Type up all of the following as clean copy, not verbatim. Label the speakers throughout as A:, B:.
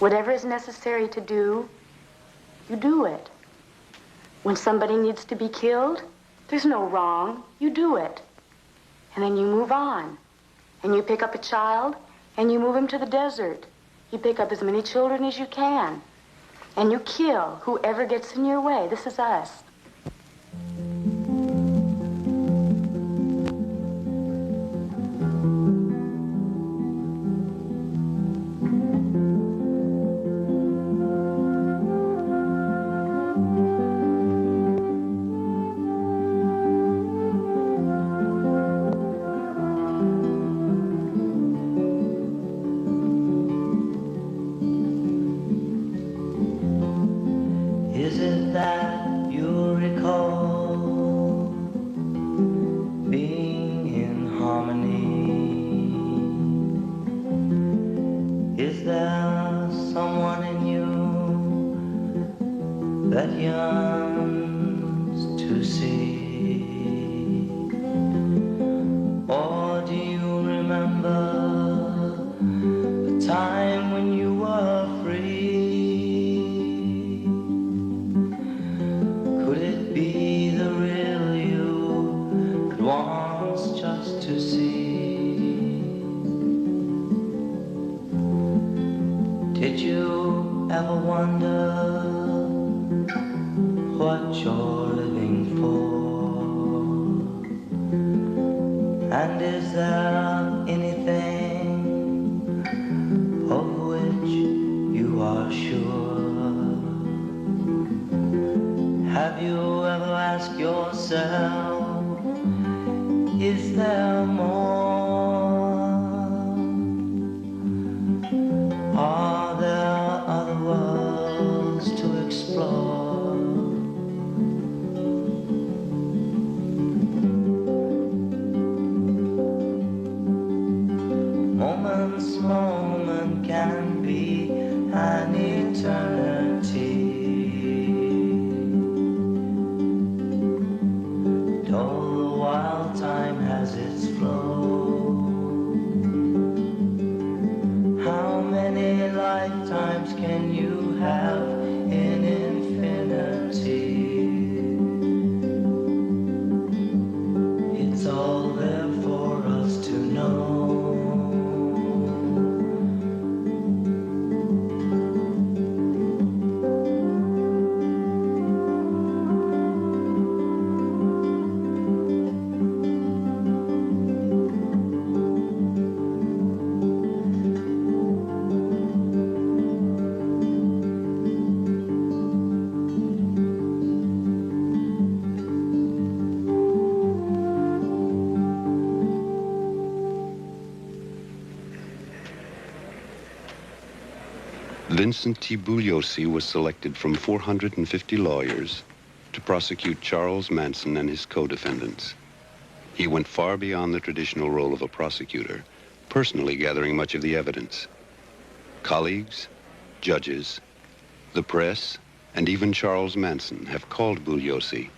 A: Whatever is necessary to do, you do it. When somebody needs to be killed, there's no wrong. You do it. And then you move on. And you pick up a child, and you move him to the desert. You pick up as many children as you can. And you kill whoever gets in your way. This is us.
B: Vincent T. Bugliosi was selected from 450 lawyers to prosecute Charles Manson and his co-defendants. He went far beyond the traditional role of a prosecutor, personally gathering much of the evidence. Colleagues, judges, the press, and even Charles Manson have called Bugliosi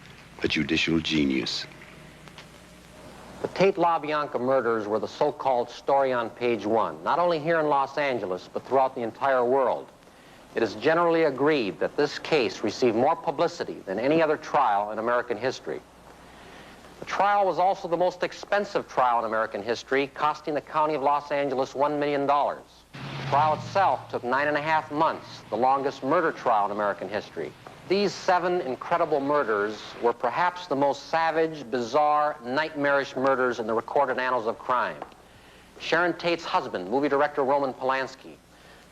B: a judicial genius.
C: The Tate LaBianca murders were the so-called story on page one, not only here in Los Angeles, but throughout the entire world. It is generally agreed that this case received more publicity than any other trial in American history. The trial was also the most expensive trial in American history, costing the county of Los Angeles $1 million. The trial itself took 9.5 months, the longest murder trial in American history. These 7 incredible murders were perhaps the most savage, bizarre, nightmarish murders in the recorded annals of crime. Sharon Tate's husband, movie director Roman Polanski,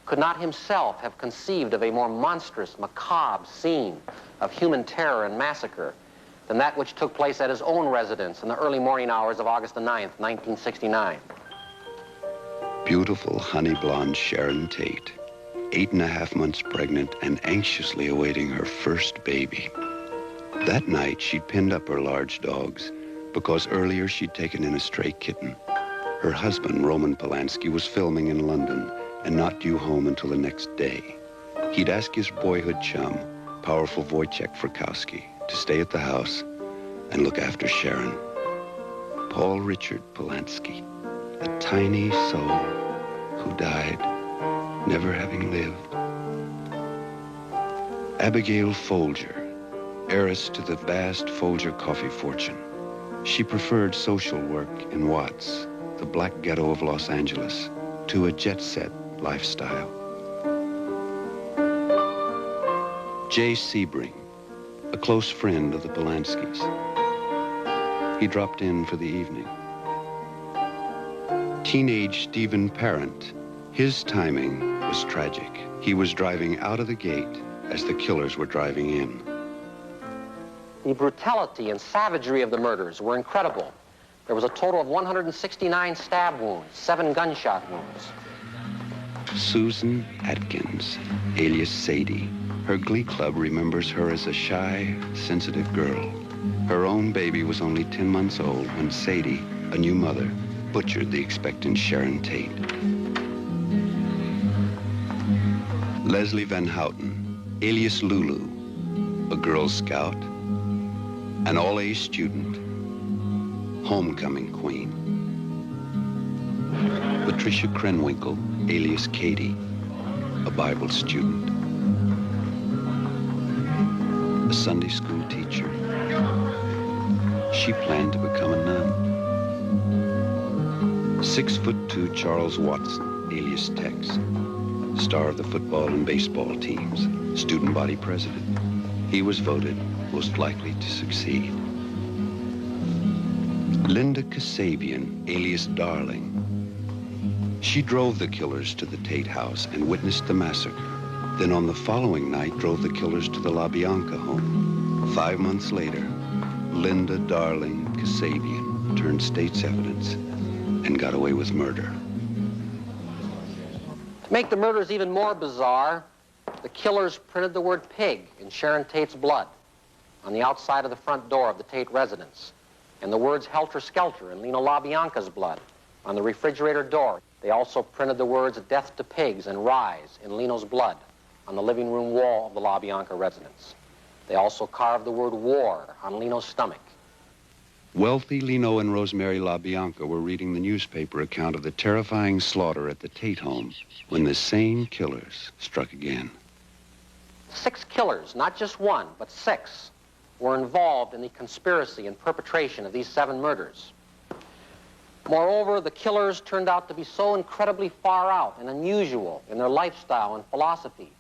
C: could not himself have conceived of a more monstrous, macabre scene of human terror and massacre than that which took place at his own residence in the early morning hours of August the 9th, 1969.
B: Beautiful honey blonde Sharon Tate, 8.5 months pregnant and anxiously awaiting her first baby. That night, she'd pinned up her large dogs because earlier she'd taken in a stray kitten. Her husband, Roman Polanski, was filming in London and not due home until the next day. He'd asked his boyhood chum, powerful Wojciech Frykowski, to stay at the house and look after Sharon. Paul Richard Polanski, a tiny soul who died, never having lived. Abigail Folger, heiress to the vast Folger coffee fortune. She preferred social work in Watts, the black ghetto of Los Angeles, to a jet-set lifestyle. Jay Sebring, a close friend of the Polanskis. He dropped in for the evening. Teenage Stephen Parent, his timing was tragic. He was driving out of the gate as the killers were driving in.
C: The brutality and savagery of the murders were incredible. There was a total of 169 stab wounds, 7 gunshot wounds.
B: Susan Atkins, alias Sadie. Her glee club remembers her as a shy, sensitive girl. Her own baby was only 10 months old when Sadie, a new mother, butchered the expectant Sharon Tate. Leslie Van Houten, alias Lulu, a Girl Scout, an all-A student, homecoming queen. Patricia Krenwinkel, alias Katie, a Bible student, a Sunday school teacher. She planned to become a nun. 6'2" Charles Watson, alias Tex, star of the football and baseball teams, student body president. He was voted most likely to succeed. Linda Kasabian, alias Darling. She drove the killers to the Tate house and witnessed the massacre. Then on the following night, drove the killers to the LaBianca home. 5 months later, Linda Darling Kasabian turned state's evidence and got away with murder.
C: To make the murders even more bizarre, the killers printed the word pig in Sharon Tate's blood on the outside of the front door of the Tate residence, and the words helter-skelter in Lino LaBianca's blood on the refrigerator door. They also printed the words death to pigs and rise in Lino's blood on the living room wall of the LaBianca residence. They also carved the word war on Lino's stomach.
B: Wealthy Lino and Rosemary LaBianca were reading the newspaper account of the terrifying slaughter at the Tate home when the same killers struck again.
C: 6 killers, not just 1, but 6, were involved in the conspiracy and perpetration of these 7 murders. Moreover, the killers turned out to be so incredibly far out and unusual in their lifestyle and philosophy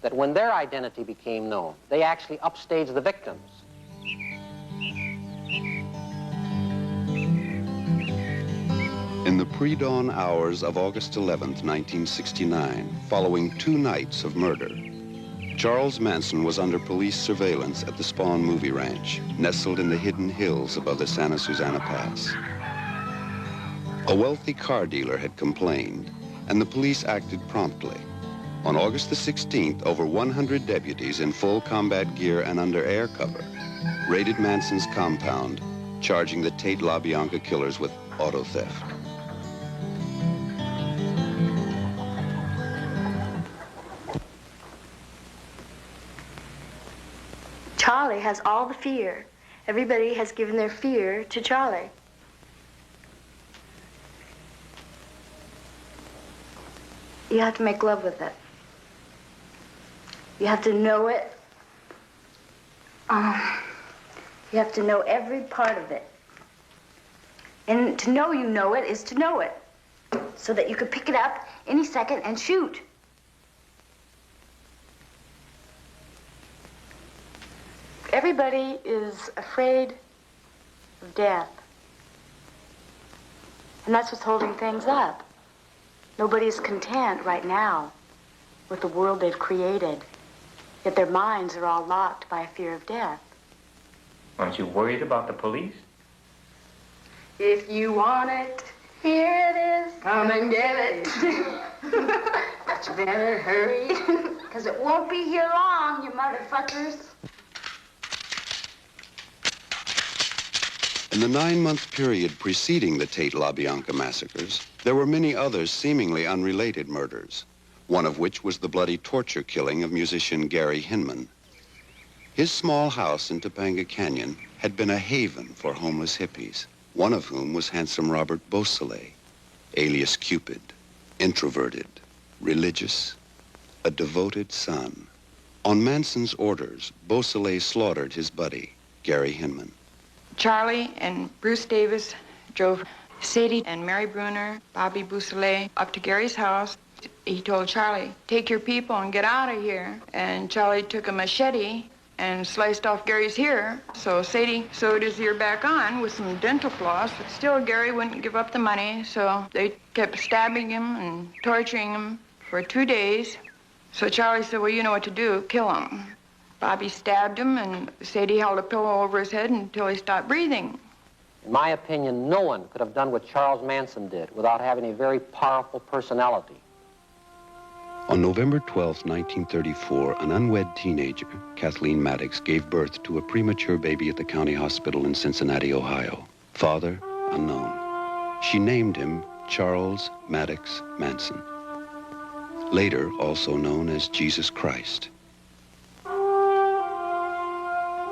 C: that when their identity became known, they actually upstaged the victims.
B: In the pre-dawn hours of August 11th, 1969, following 2 nights of murder, Charles Manson was under police surveillance at the Spawn Movie Ranch, nestled in the hidden hills above the Santa Susana Pass. A wealthy car dealer had complained, and the police acted promptly. On August the 16th, over 100 deputies in full combat gear and under air cover raided Manson's compound, charging the Tate LaBianca killers with auto theft.
A: Charlie has all the fear. Everybody has given their fear to Charlie. You have to make love with it. You have to know it. You have to know every part of it. And to know you know it is to know it, so that you could pick it up any second and shoot. Everybody is afraid of death. And that's what's holding things up. Nobody is content right now with the world they've created, yet their minds are all locked by a fear of death.
D: Aren't you worried about the police?
A: If you want it, here it is. Come and get it. But you better hurry, because it won't be here long, you motherfuckers.
B: In the 9-month period preceding the Tate LaBianca massacres, there were many others seemingly unrelated murders, one of which was the bloody torture killing of musician Gary Hinman. His small house in Topanga Canyon had been a haven for homeless hippies, one of whom was handsome Robert Beausoleil, alias Cupid, introverted, religious, a devoted son, On Manson's orders, Beausoleil slaughtered his buddy, Gary Hinman.
E: Charlie and Bruce Davis drove Sadie and Mary Bruner, Bobby Beausoleil, up to Gary's house. He told Charlie, take your people and get out of here. And Charlie took a machete and sliced off Gary's ear. So Sadie sewed his ear back on with some dental floss. But still, Gary wouldn't give up the money, so they kept stabbing him and torturing him for 2 days. So Charlie said, well, you know what to do, kill him. Bobby stabbed him, and Sadie held a pillow over his head until he stopped breathing.
C: In my opinion, no one could have done what Charles Manson did without having a very powerful personality.
B: On November 12, 1934, an unwed teenager, Kathleen Maddox, gave birth to a premature baby at the county hospital in Cincinnati, Ohio. Father, unknown. She named him Charles Maddox Manson, later also known as Jesus Christ.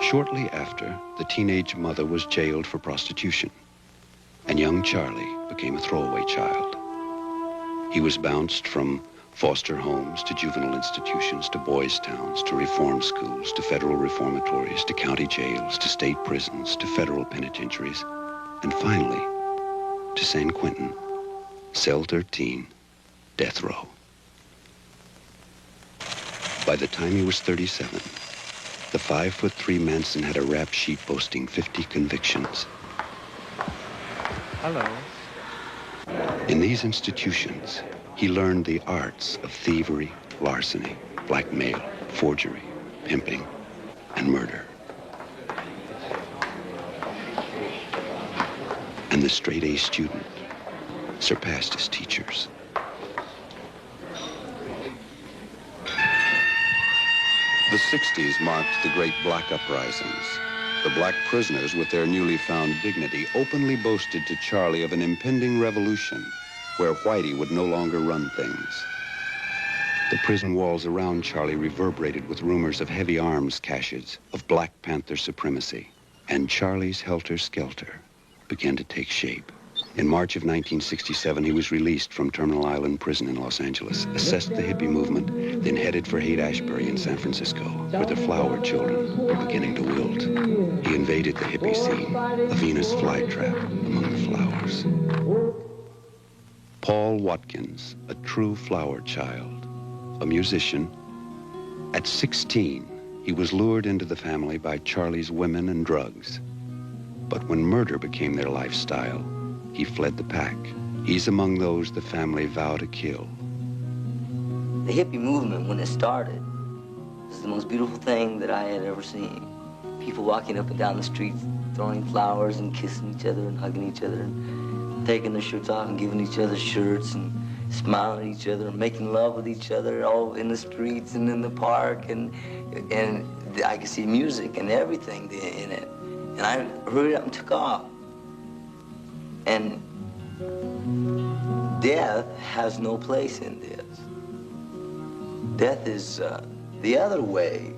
B: Shortly after, the teenage mother was jailed for prostitution, and young Charlie became a throwaway child. He was bounced from foster homes to juvenile institutions to boys' towns to reform schools to federal reformatories to county jails to state prisons to federal penitentiaries, and finally to San Quentin, cell 13, death row. By the time he was 37, the 5'3" Manson had a rap sheet boasting 50 convictions.
D: Hello.
B: In these institutions, he learned the arts of thievery, larceny, blackmail, forgery, pimping, and murder. And the straight-A student surpassed his teachers. The 60s marked the great black uprisings. The black prisoners, with their newly found dignity, openly boasted to Charlie of an impending revolution where Whitey would no longer run things. The prison walls around Charlie reverberated with rumors of heavy arms caches, of Black Panther supremacy, and Charlie's helter-skelter began to take shape. In March of 1967, he was released from Terminal Island Prison in Los Angeles, assessed the hippie movement, then headed for Haight-Ashbury in San Francisco, where the flower children were beginning to wilt. He invaded the hippie scene, a Venus flytrap among the flowers. Paul Watkins, a true flower child, a musician. At 16, he was lured into the family by Charlie's women and drugs. But when murder became their lifestyle, he fled the pack. He's among those the family vow to kill.
F: The hippie movement, when it started, was the most beautiful thing that I had ever seen. People walking up and down the streets, throwing flowers and kissing each other and hugging each other and taking their shirts off and giving each other shirts and smiling at each other and making love with each other all in the streets and in the park. And I could see music and everything in it. And I hurried up and took off. And death has no place in this. Death is the other way.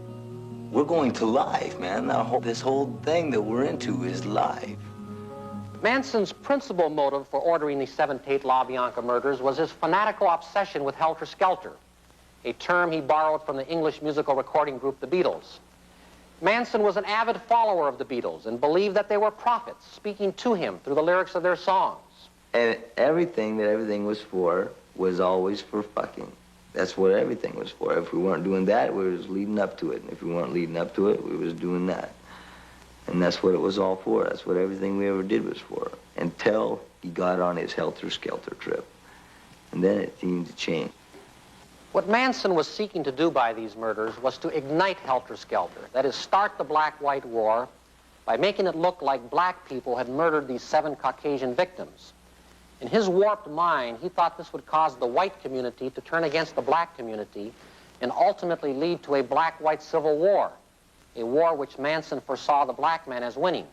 F: We're going to life, man. This whole thing that we're into is life.
C: Manson's principal motive for ordering the 7 Tate LaBianca murders was his fanatical obsession with helter-skelter, a term he borrowed from the English musical recording group the Beatles. Manson was an avid follower of the Beatles and believed that they were prophets speaking to him through the lyrics of their songs.
F: And everything that everything was for was always for fucking. That's what everything was for. If we weren't doing that, we was leading up to it. And if we weren't leading up to it, we was doing that. And that's what it was all for. That's what everything we ever did was for. Until he got on his helter-skelter trip. And then it seemed to change.
C: What Manson was seeking to do by these murders was to ignite helter-skelter, that is, start the black-white war by making it look like black people had murdered these 7 Caucasian victims. In his warped mind, he thought this would cause the white community to turn against the black community and ultimately lead to a black-white civil war, a war which Manson foresaw the black man as winning.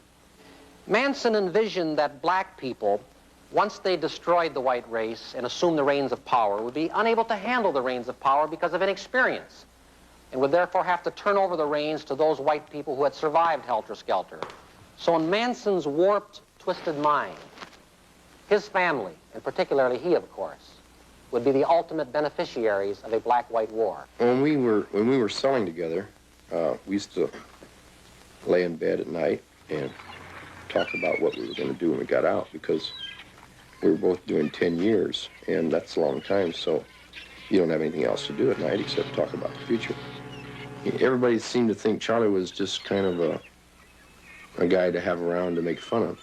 C: Manson envisioned that black people, once they destroyed the white race and assumed the reins of power, would be unable to handle the reins of power because of inexperience, and would therefore have to turn over the reins to those white people who had survived helter-skelter. So in Manson's warped, twisted mind, his family, and particularly he, of course, would be the ultimate beneficiaries of a black-white war.
G: When we were selling together, we used to lay in bed at night and talk about what we were going to do when we got out, because we were both doing 10 years, and that's a long time, so you don't have anything else to do at night except talk about the future. Everybody seemed to think Charlie was just kind of a guy to have around to make fun of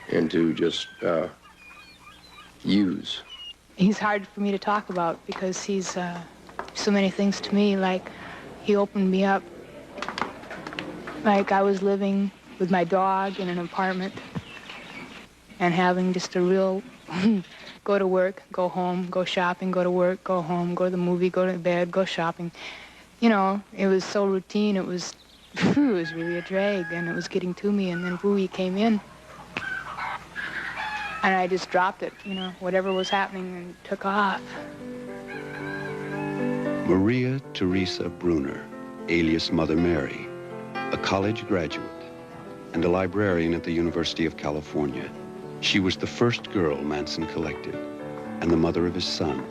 G: and to just use.
H: He's hard for me to talk about because he's so many things to me. Like, he opened me up. Like, I was living with my dog in an apartment and having just a real go to work, go home, go shopping, go to work, go home, go to the movie, go to bed, go shopping. You know, it was so routine. It was really a drag, and it was getting to me. And then Bowie came in, and I just dropped it, you know, whatever was happening, and took off.
B: Maria Teresa Bruner, alias Mother Mary, a college graduate and a librarian at the University of California. She was the first girl Manson collected and the mother of his son,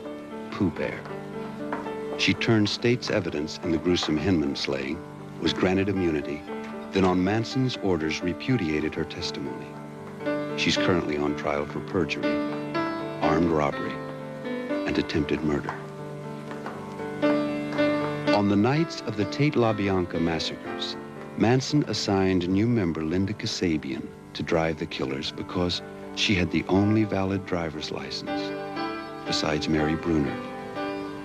B: Pooh Bear. She turned state's evidence in the gruesome Hinman slaying, was granted immunity, then on Manson's orders repudiated her testimony. She's currently on trial for perjury, armed robbery, and attempted murder. On the nights of the Tate LaBianca massacres, Manson assigned new member Linda Kasabian to drive the killers because she had the only valid driver's license, besides Mary Bruner,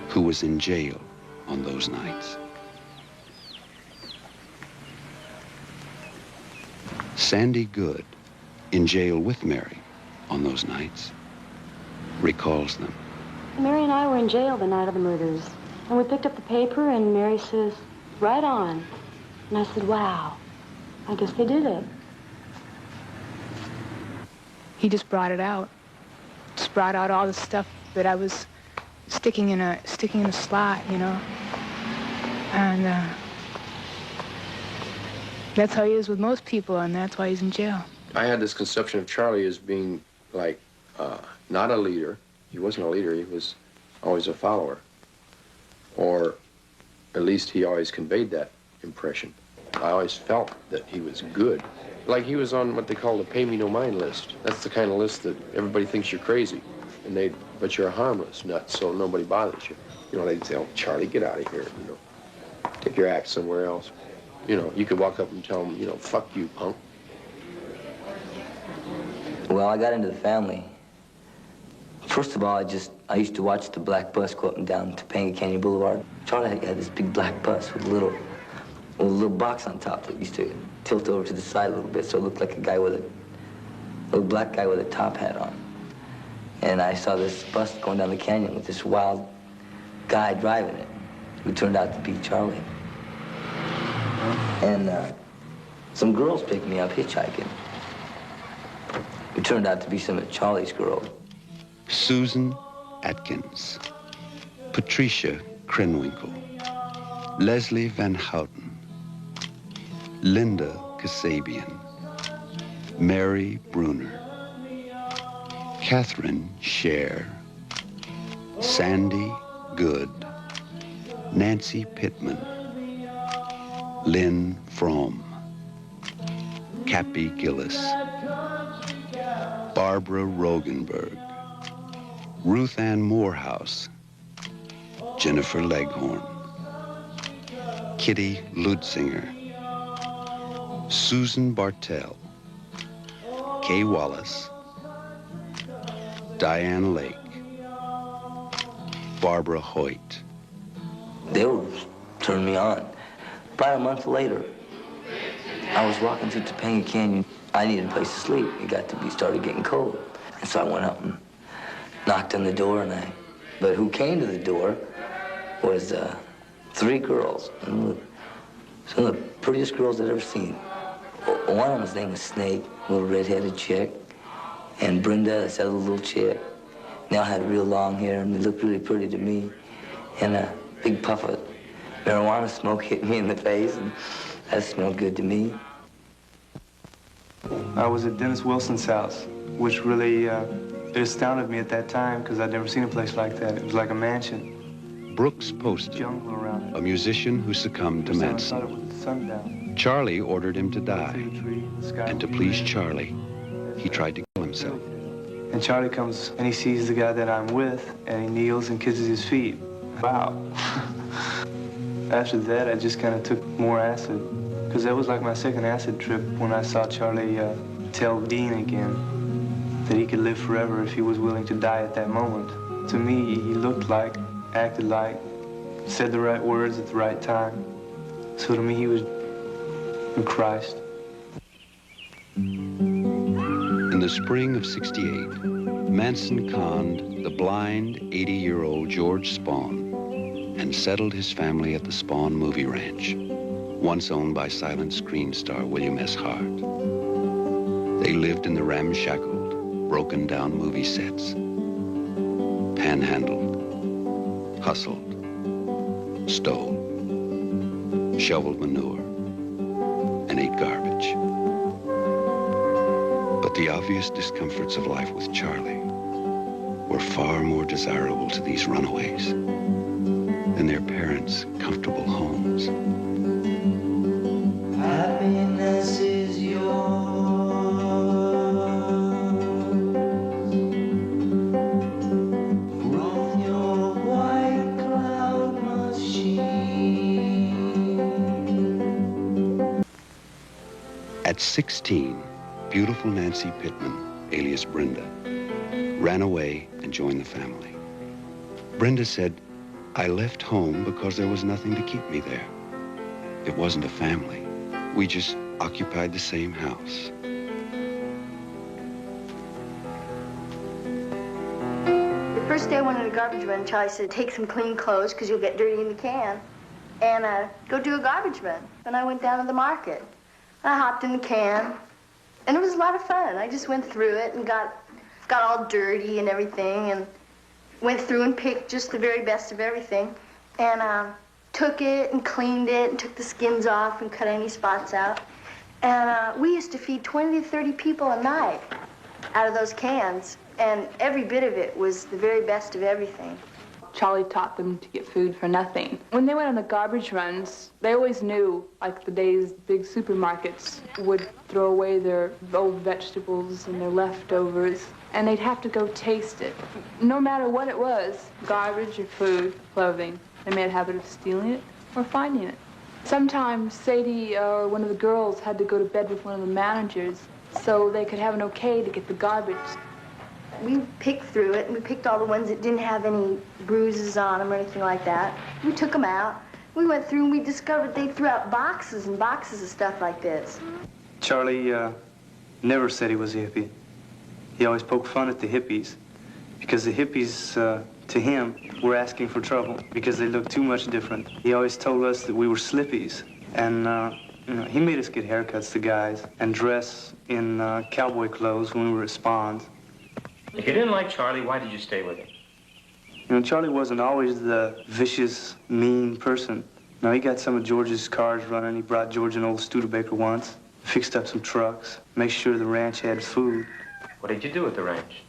B: who was in jail on those nights. Sandy Good, in jail with Mary on those nights, recalls them.
A: Mary and I were in jail the night of the murders, and we picked up the paper, and Mary says, "Right on." And I said, "Wow, I guess they did it."
H: He just brought it out. Just brought out all the stuff that I was sticking in a slot, you know. And that's how he is with most people, and that's why he's in jail.
G: I had this conception of Charlie as being like not a leader. He wasn't a leader. He was always a follower, or at least he always conveyed that impression. I always felt that he was good. Like he was on what they call the pay me no mind list. That's the kind of list that everybody thinks you're crazy, but you're a harmless nut, so nobody bothers you. You know, they'd say, "Oh, Charlie, get out of here, you know. Take your act somewhere else." You know, you could walk up and tell them, you know, "Fuck you, punk."
F: Well, I got into the family. First of all, I used to watch the black bus go up and down Topanga Canyon Boulevard. Charlie had this big black bus with a little box on top that used to tilt over to the side a little bit, so it looked like a little black guy with a top hat on. And I saw this bus going down the canyon with this wild guy driving it, who turned out to be Charlie. And some girls picked me up hitchhiking, who turned out to be some of Charlie's girls.
B: Susan Atkins, Patricia Krenwinkel, Leslie Van Houten, Linda Kasabian, Mary Bruner, Catherine Scher, Sandy Good, Nancy Pittman, Lynn Fromm, Cappy Gillis, Barbara Rogenberg, Ruth Ann Morehouse, Jennifer Leghorn, Kitty Lutzinger, Susan Bartell, Kay Wallace, Diane Lake, Barbara Hoyt.
F: They would turn me on. About a month later, I was walking through Topanga Canyon. I needed a place to sleep. It started getting cold. And so I went up and knocked on the door, but who came to the door was 3 girls. And some of the prettiest girls I'd ever seen. One of them's name was Snake, a little red-headed chick. And Brenda, that's that little chick. They all had real long hair, and they looked really pretty to me. And a big puff of marijuana smoke hit me in the face, and that smelled good to me.
I: I was at Dennis Wilson's house, which really It astounded me at that time because I'd never seen a place like that. It was like a mansion.
B: Brooks Poston,
I: Jungle around it.
B: a musician who succumbed to
I: I thought it
B: Manson.
I: was the sundown.
B: Charlie ordered him to die,
I: Through the tree, the sky
B: and to
I: would be
B: please
I: red.
B: Charlie, he tried to kill himself.
I: And Charlie comes and he sees the guy that I'm with, and he kneels and kisses his feet. Wow. After that, I just kind of took more acid, because that was like my second acid trip when I saw Charlie tell Dean again that he could live forever if he was willing to die at that moment. To me, he looked like, acted like, said the right words at the right time. So to me, he was Christ.
B: In the spring of '68, Manson conned the blind 80-year-old George Spahn and settled his family at the Spahn Movie Ranch, once owned by silent screen star William S. Hart. They lived in the ramshackled, broken-down movie sets, panhandled, hustled, stole, shoveled manure, and ate garbage. But the obvious discomforts of life with Charlie were far more desirable to these runaways than their parents' comfortable homes.
J: Happiness is yours. From your white cloud machine.
B: At 16, beautiful Nancy Pittman, alias Brenda, ran away and joined the family. Brenda said, "I left home because there was nothing to keep me there. It wasn't a family. We just occupied the same house."
K: The first day I went in the garbage run, Charlie said, take some clean clothes because you'll get dirty in the can, and go do a garbage run. And I went down to the market. And I hopped in the can, and it was a lot of fun. I just went through it and got all dirty and everything, and went through and picked just the very best of everything, and took it and cleaned it and took the skins off and cut any spots out. And we used to feed 20 to 30 people a night out of those cans, and every bit of it was the very best of everything.
L: Charlie taught them to get food for nothing. When they went on the garbage runs, they always knew, like the days big supermarkets would throw away their old vegetables and their leftovers, and they'd have to go taste it. No matter what it was, garbage or food, clothing, they made a habit of stealing it or finding it. Sometimes Sadie or one of the girls had to go to bed with one of the managers so they could have an okay to get the garbage.
K: We picked through it, and we picked all the ones that didn't have any bruises on them or anything like that. We took them out. We went through and we discovered they threw out boxes and boxes of stuff like this.
I: Charlie never said he was a hippie. He always poked fun at the hippies because the hippies, to him, were asking for trouble because they looked too much different. He always told us that we were slippies, and you know, he made us get haircuts, the guys, and dress in cowboy clothes when we were at Spawn's.
D: If you didn't like Charlie, why did you stay with him?
I: You know, Charlie wasn't always the vicious, mean person. No, he got some of George's cars running. He brought George an old Studebaker once, fixed up some trucks, made sure the ranch had food.
D: What did you do at the ranch?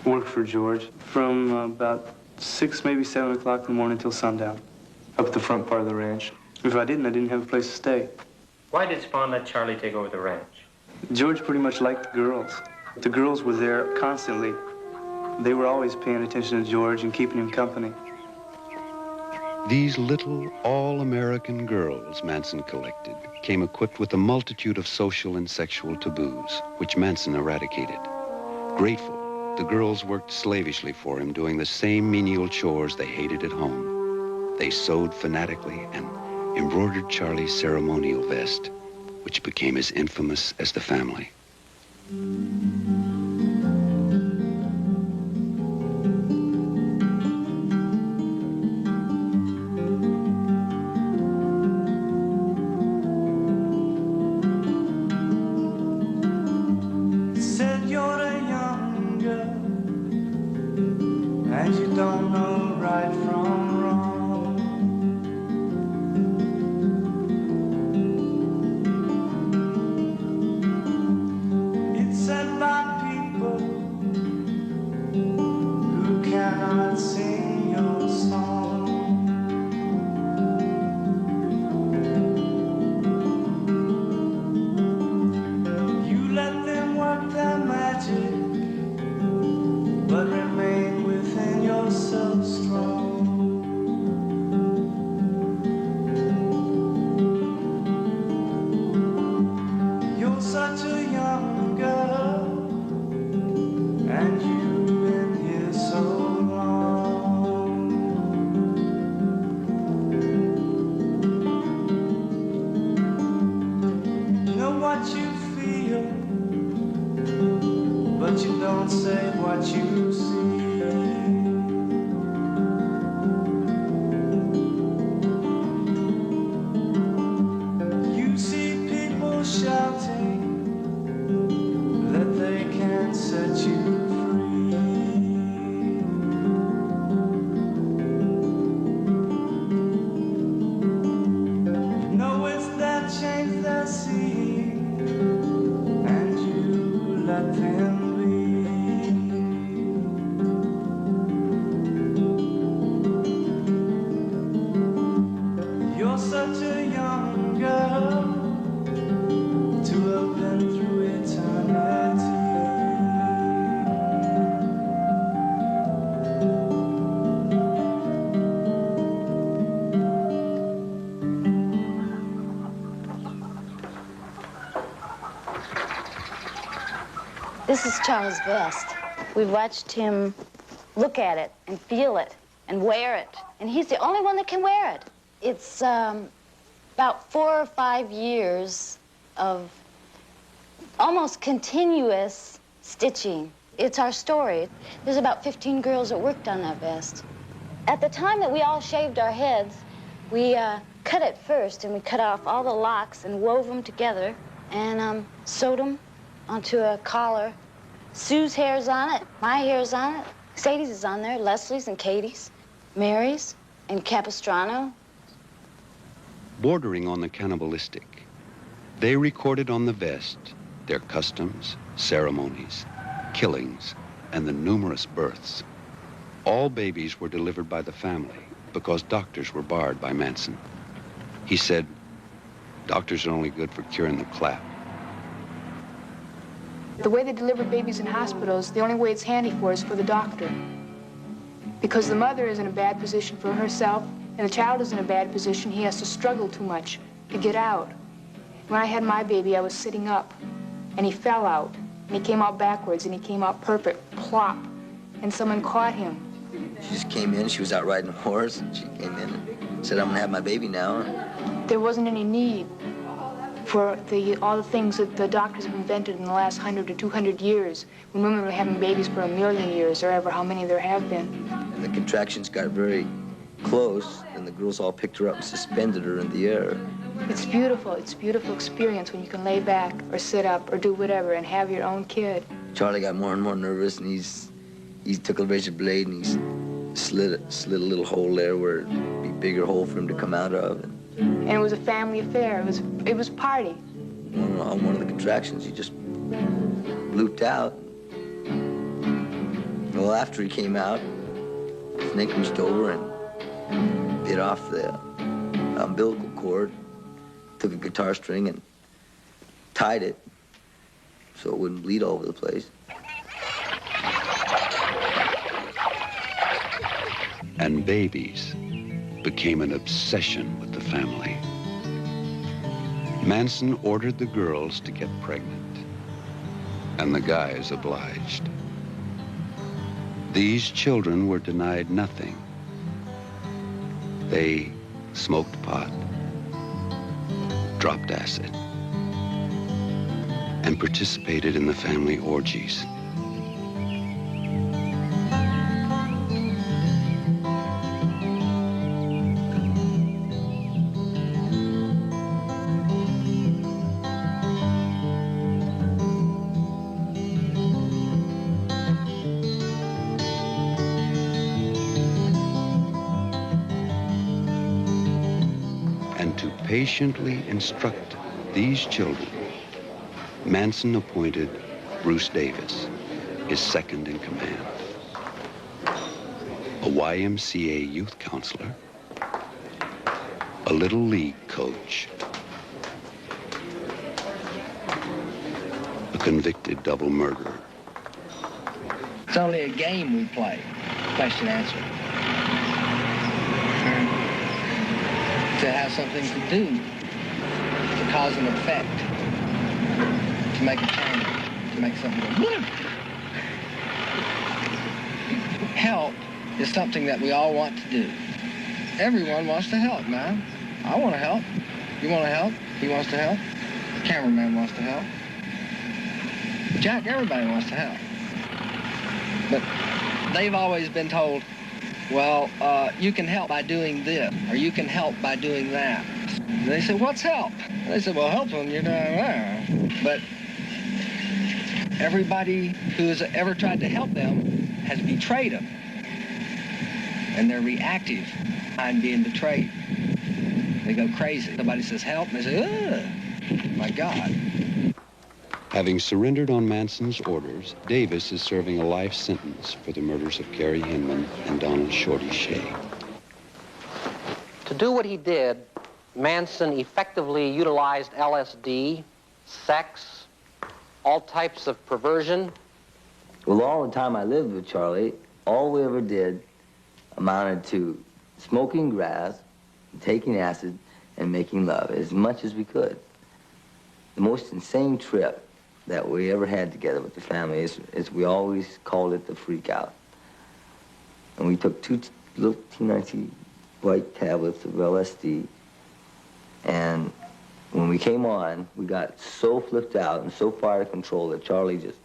I: Worked for George from about 6, maybe 7 o'clock in the morning till sundown, up at the front part of the ranch. If I didn't have a place to stay.
D: Why did Spawn let Charlie take over the ranch?
I: George pretty much liked the girls. The girls were there constantly. They were always paying attention to George and keeping him company.
B: These little all-American girls Manson collected came equipped with a multitude of social and sexual taboos, which Manson eradicated. Grateful, the girls worked slavishly for him, doing the same menial chores they hated at home. They sewed fanatically and embroidered Charlie's ceremonial vest, which became as infamous as the family.
J: Said you're a young girl and you don't know right from wrong. It's said by say what you see. You see people shouting that they can set you free. No, it's that change they're seeing, and you let them be. You're such a young girl to have been through eternity.
A: This is Charles Vest. We watched him look at it and feel it and wear it. And he's the only one that can wear it. It's about 4 or 5 years of almost continuous stitching. It's our story. There's about 15 girls that worked on that vest. At the time that we all shaved our heads, we cut it first, and we cut off all the locks and wove them together and sewed them onto a collar. Sue's hair's on it, my hair's on it, Sadie's is on there, Leslie's and Katie's, Mary's and Capistrano.
B: Bordering on the cannibalistic, they recorded on the vest their customs, ceremonies, killings, and the numerous births. All babies were delivered by the family because doctors were barred by Manson. He said, doctors are only good for curing the clap.
H: The way they deliver babies in hospitals, the only way it's handy for is for the doctor. Because the mother is in a bad position for herself, and the child is in a bad position, he has to struggle too much to get out. When I had my baby, I was sitting up, and he fell out, and he came out backwards, and he came out perfect, plop, and someone caught him.
F: She just came in, she was out riding a horse, and she came in and said, I'm gonna have my baby now.
H: There wasn't any need for all the things that the doctors have invented in the last 100 to 200 years, when women were having babies for 1,000,000 years, or ever how many there have been.
F: And the contractions got very close, and the girls all picked her up and suspended her in the air.
H: It's beautiful experience when you can lay back or sit up or do whatever and have your own kid.
F: Charlie got more and more nervous, and he took a razor blade and he slit a little hole there where it'd be a bigger hole for him to come out of.
H: And it was a family affair. It was party.
F: On one of the contractions, he just looped out. Well, after he came out, Snake reached over and bit off the umbilical cord, took a guitar string and tied it so it wouldn't bleed all over the place.
B: And babies became an obsession with the family. Manson ordered the girls to get pregnant, and the guys obliged. These children were denied nothing. They smoked pot, dropped acid, and participated in the family orgies. Patiently instruct these children, Manson appointed Bruce Davis, his second in command, a YMCA youth counselor, a Little League coach, a convicted double murderer.
M: It's only a game we play, question answer. To have something to do, to cause an effect, to make a change, to make something go. Help is something that we all want to do. Everyone wants to help, man. I want to help. You want to help? He wants to help. The cameraman wants to help. Jack, everybody wants to help. But they've always been told, well, you can help by doing this, or you can help by doing that. And they said, what's help? And they said, well, help them, you know. But everybody who has ever tried to help them has betrayed them. And they're reactive behind being betrayed. They go crazy. Somebody says help, and they say, ugh, my God.
B: Having surrendered on Manson's orders, Davis is serving a life sentence for the murders of Gary Hinman and Donald Shorty Shea.
C: To do what he did, Manson effectively utilized LSD, sex, all types of perversion.
F: Well, all the time I lived with Charlie, all we ever did amounted to smoking grass, taking acid, and making love as much as we could. The most insane trip that we ever had together with the family is we always called it the freak out. And we took two little teeny white tablets of LSD, and when we came on, we got so flipped out and so far out of control that Charlie just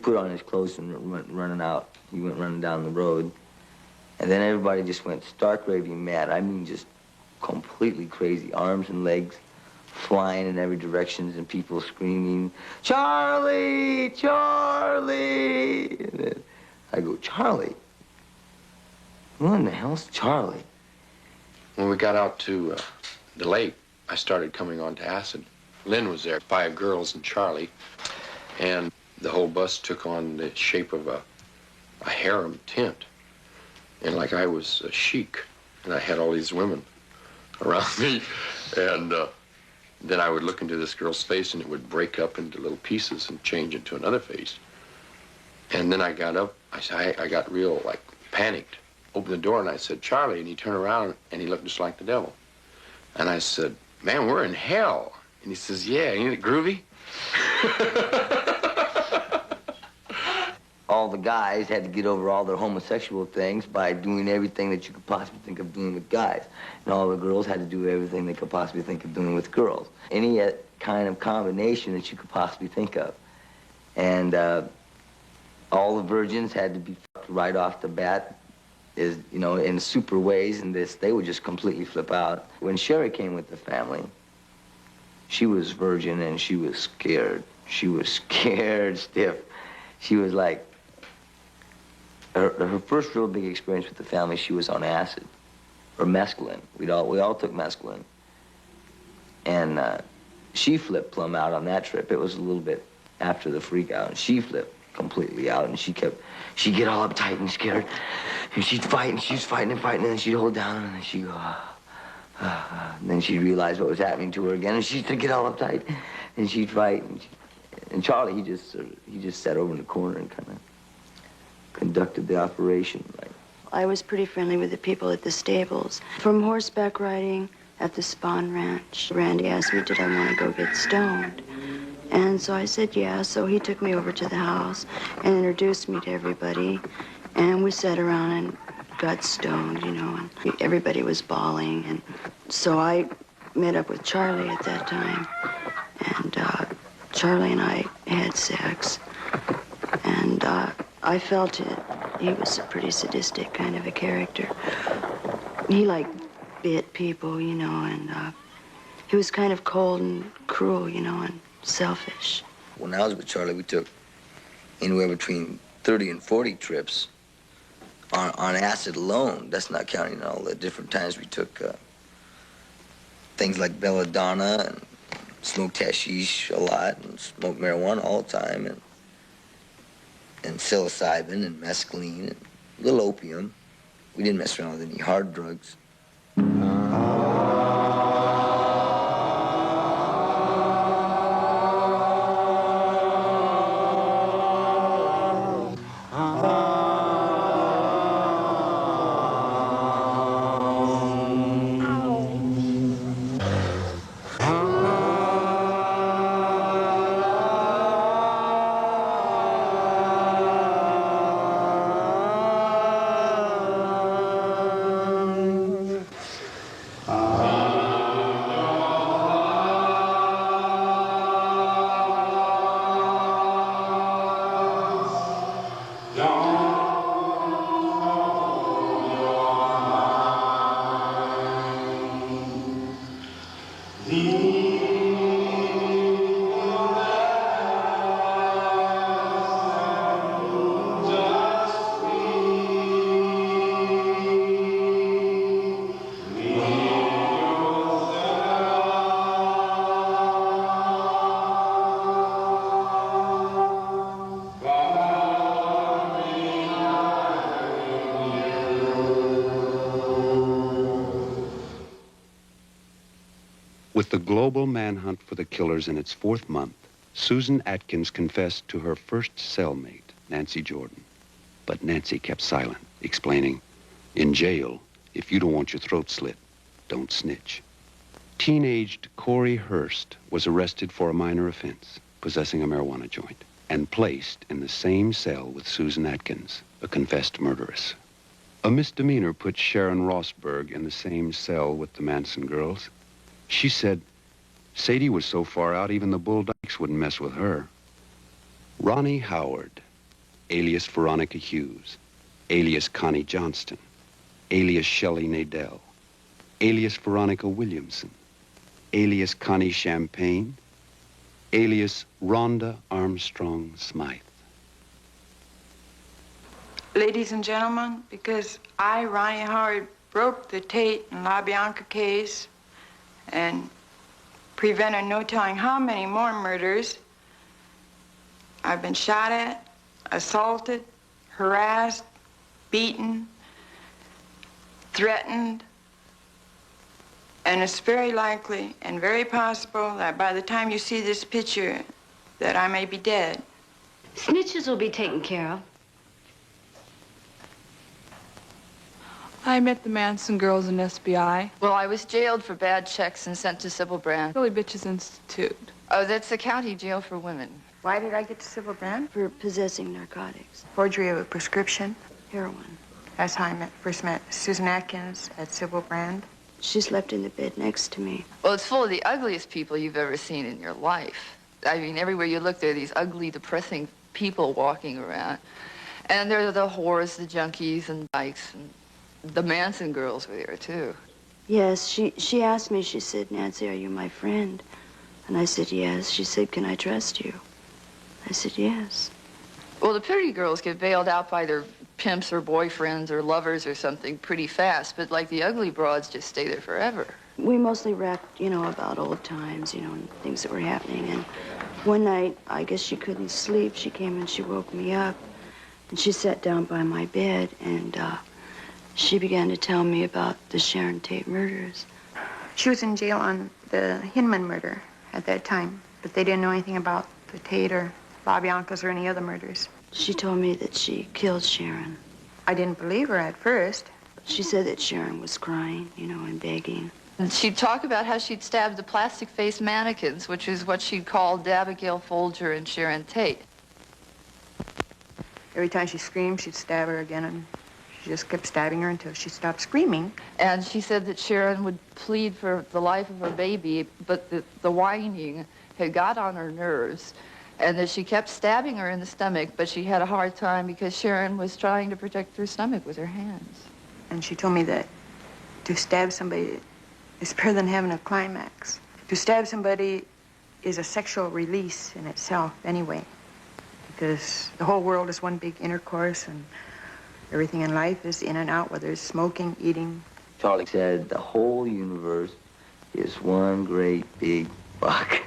F: put on his clothes and went running out. He went running down the road. And then everybody just went stark raving mad. I mean, just completely crazy. Arms and legs flying in every direction and people screaming, Charlie, Charlie. And then I go, Charlie? What in the hell's Charlie?
G: When we got out to the lake, I started coming on to acid. Lynn was there, 5 girls and Charlie, and the whole bus took on the shape of a harem tent. And like I was a sheik, and I had all these women around me, and then I would look into this girl's face, and it would break up into little pieces and change into another face. And then I got up, I got real, like, panicked. Opened the door, and I said, Charlie, and he turned around, and he looked just like the devil. And I said, man, we're in hell. And he says, yeah, ain't it groovy?
F: All the guys had to get over all their homosexual things by doing everything that you could possibly think of doing with guys. And all the girls had to do everything they could possibly think of doing with girls. Any kind of combination that you could possibly think of. And all the virgins had to be fucked right off the bat, is, you know, in super ways, and they would just completely flip out. When Sherry came with the family, she was virgin and she was scared. She was scared stiff. She was like, her first real big experience with the family, she was on acid, or mescaline. We all took mescaline. And she flipped plumb out on that trip. It was a little bit after the freak out, and she flipped completely out, and she'd get all uptight and scared, and she'd fight, and she's fighting and fighting, and then she'd hold down, and then she'd go, and then she'd realize what was happening to her again, and she'd get all uptight, and she'd fight, and Charlie, he just sat over in the corner and kind of conducted the operation. Like,
A: I was pretty friendly with the people at the stables. From horseback riding at the Spawn Ranch, Randy asked me, did I want to go get stoned? And so I said, yeah. So he took me over to the house and introduced me to everybody. And we sat around and got stoned, you know, and everybody was bawling. And so I met up with Charlie at that time. And Charlie and I had sex. And I felt it. He was a pretty sadistic kind of a character. He, like, bit people, you know, and he was kind of cold and cruel, you know, and selfish.
F: When I was with Charlie, we took anywhere between 30 and 40 trips on acid alone. That's not counting all the different times we took things like belladonna and smoked hashish a lot and smoked marijuana all the time and psilocybin and mescaline and a little opium. We didn't mess around with any hard drugs.
B: With the global manhunt for the killers in its 4th month, Susan Atkins confessed to her first cellmate, Nancy Jordan. But Nancy kept silent, explaining, in jail, if you don't want your throat slit, don't snitch. Teenaged Corey Hurst was arrested for a minor offense, possessing a marijuana joint, and placed in the same cell with Susan Atkins, a confessed murderess. A misdemeanor put Sharon Rossberg in the same cell with the Manson girls. She said Sadie was so far out, even the Bull Dykes wouldn't mess with her. Ronnie Howard, alias Veronica Hughes, alias Connie Johnston, alias Shelley Nadell, alias Veronica Williamson, alias Connie Champagne, alias Rhonda Armstrong Smythe.
E: Ladies and gentlemen, because I, Ronnie Howard, broke the Tate and LaBianca case and prevented no telling how many more murders, I've been shot at, assaulted, harassed, beaten, threatened, and it's very likely and very possible that by the time you see this picture that I may be dead.
N: Snitches will be taken care of.
L: I met the Manson girls in SBI.
O: Well, I was jailed for bad checks and sent to Civil Brand.
L: Billy Bitches Institute.
O: Oh, that's the county jail for women.
E: Why did I get to Civil Brand?
K: For possessing narcotics.
E: Forgery of a prescription.
K: Heroin.
E: That's how I first met Susan Atkins at Civil Brand.
K: She slept in the bed next to me.
O: Well, it's full of the ugliest people you've ever seen in your life. I mean, everywhere you look, there are these ugly, depressing people walking around. And there are the whores, the junkies, and dykes, and the Manson girls were there, too.
K: Yes, she asked me, she said, Nancy, are you my friend? And I said, yes. She said, can I trust you? I said, yes.
O: Well, the pretty girls get bailed out by their pimps or boyfriends or lovers or something pretty fast, but like the ugly broads just stay there forever.
K: We mostly rapped, about old times, and things that were happening. And one night, I guess she couldn't sleep. She came and she woke me up, and she sat down by my bed, and she began to tell me about the Sharon Tate murders.
E: She was in jail on the Hinman murder at that time, but they didn't know anything about the Tate or LaBianca's or any other murders.
K: She told me that she killed Sharon.
E: I didn't believe her at first.
K: She said that Sharon was crying, and begging.
O: And she'd talk about how she'd stabbed the plastic-faced mannequins, which is what she'd called Abigail Folger and Sharon Tate.
E: Every time she screamed, she'd stab her again, and she just kept stabbing her until she stopped screaming.
O: And she said that Sharon would plead for the life of her baby, but the whining had got on her nerves, and that she kept stabbing her in the stomach, but she had a hard time because Sharon was trying to protect her stomach with her hands.
E: And she told me that to stab somebody is better than having a climax. To stab somebody is a sexual release in itself anyway, because the whole world is one big intercourse, and everything in life is in and out, whether it's smoking, eating.
F: Charlie said the whole universe is one great big fuck.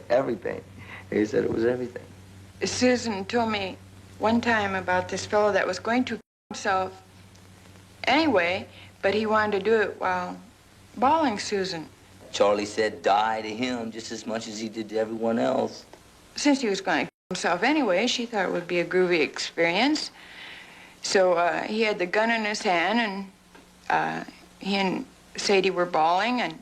F: Everything. He said it was everything.
E: Susan told me one time about this fellow that was going to kill himself anyway, but he wanted to do it while balling Susan.
F: Charlie said die to him just as much as he did to everyone else.
E: Since he was going to kill himself anyway, she thought it would be a groovy experience. So he had the gun in his hand, and he and Sadie were balling, and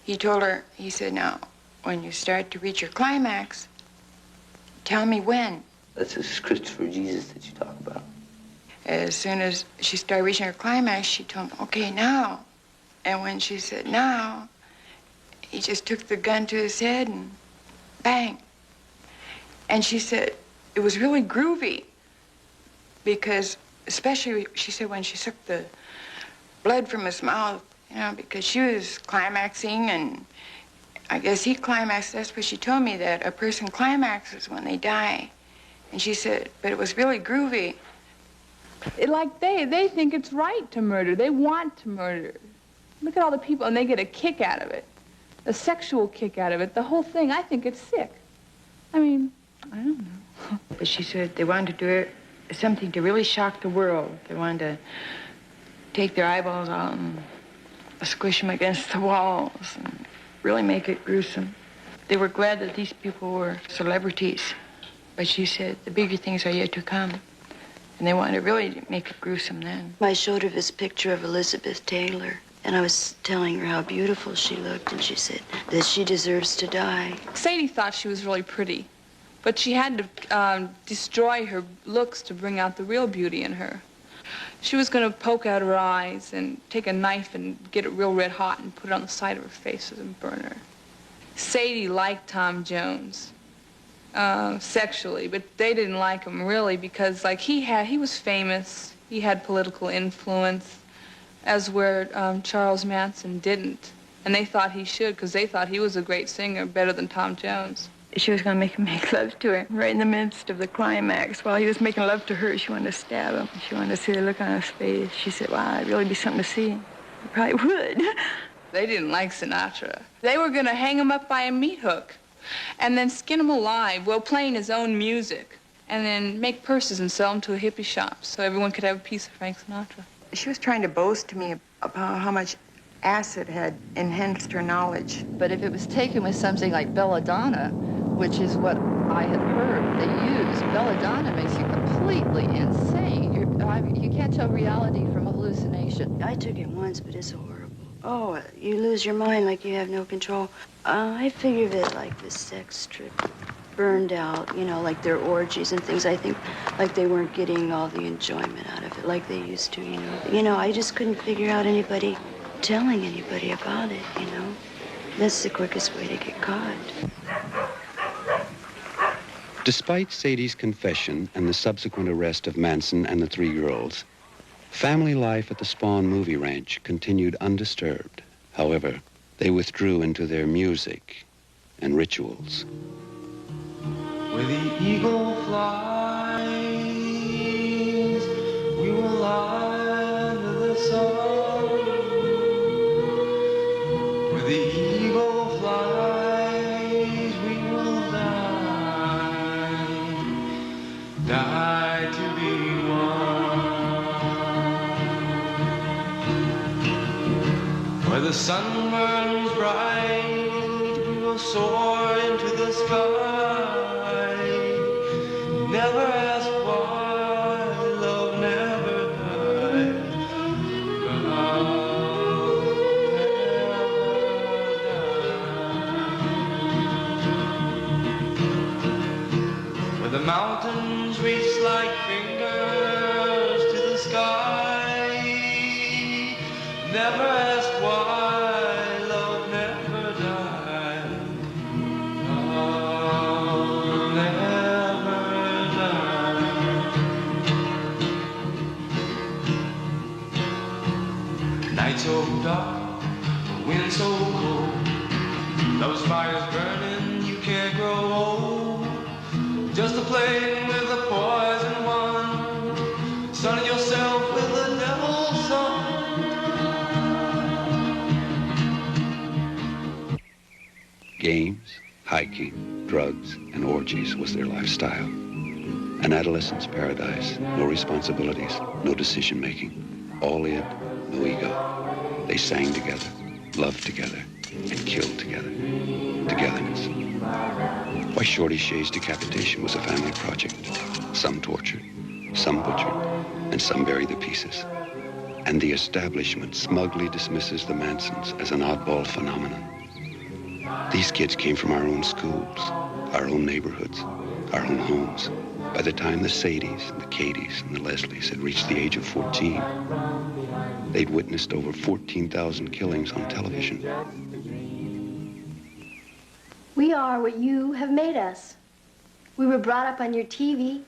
E: he told her, he said, now, when you start to reach your climax, tell me when.
F: That's this Christopher Jesus that you talk about.
E: As soon as she started reaching her climax, she told him, okay, now. And when she said now, he just took the gun to his head and bang. And she said it was really groovy because, especially, she said, when she sucked the blood from his mouth you know, because she was climaxing, and I guess he climaxed. That's what she told me, that a person climaxes when they die. And she said, but it was really groovy.
L: Like they think it's right to murder. They want to murder. Look at all the people, and they get a kick out of it. A sexual kick out of it. The whole thing, I think it's sick. I mean, I don't know.
E: But she said they wanted to do it, something to really shock the world. They wanted to take their eyeballs out and squish them against the walls and really make it gruesome. They were glad that these people were celebrities. But she said the bigger things are yet to come. And they wanted to really make it gruesome then.
P: I showed her this picture of Elizabeth Taylor, and I was telling her how beautiful she looked, and she said that she deserves to die.
L: Sadie thought she was really pretty, but she had to destroy her looks to bring out the real beauty in her. She was going to poke out her eyes and take a knife and get it real red hot and put it on the side of her face and burn her. Sadie liked Tom Jones. Sexually, but they didn't like him really because, like, he was famous, he had political influence, as where Charles Manson didn't, and they thought he should because they thought he was a great singer, better than Tom Jones.
E: She was going to make him make love to her right in the midst of the climax. While he was making love to her, she wanted to stab him. She wanted to see the look on his face. She said, wow, it'd really be something to see. It probably would.
L: They didn't like Sinatra. They were going to hang him up by a meat hook and then skin him alive while playing his own music, and then make purses and sell them to a hippie shop so everyone could have a piece of Frank Sinatra.
E: She was trying to boast to me about how much acid had enhanced her knowledge.
O: But if it was taken with something like belladonna, which is what I had heard they use, belladonna makes you completely insane. You can't tell reality from a hallucination.
P: I took it once, but it's horrible. Oh, you lose your mind like you have no control. I figure of it like this sex trip burned out, you know, like their orgies and things. I think like they weren't getting all the enjoyment out of it like they used to, you know. You know, I just couldn't figure out anybody telling anybody about it, you know. That's the quickest way to get caught.
B: Despite Sadie's confession and the subsequent arrest of Manson and the 3 girls, family life at the Spawn movie ranch continued undisturbed. However, they withdrew into their music and rituals.
J: Where the eagle flies, we will lie under the sun. Where the eagle flies, we will die to be one. Where the sun burns bright, we will soar into the sky. Never ask why, love never dies. Love never dies. Where the mountains reach like fingers to the sky. Never ask why, love never dies. Love never dies. Night so dark, the wind so cold. Those fires burning, you can't grow old. Just a playing with a poison one. Sunning yourself with the devil's sun.
B: Games, hiking, drugs, and orgies was their lifestyle. An adolescent's paradise, no responsibilities, no decision-making. All it, no ego. They sang together, loved together, and killed together. Togetherness. Why, Shorty Shay's decapitation was a family project. Some tortured, some butchered, and some buried the pieces. And the establishment smugly dismisses the Mansons as an oddball phenomenon. These kids came from our own schools, our own neighborhoods, our own homes. By the time the Sadies, the Katies, and the Leslies had reached the age of 14, they'd witnessed over 14,000 killings on television.
K: We are what you have made us. We were brought up on your TV.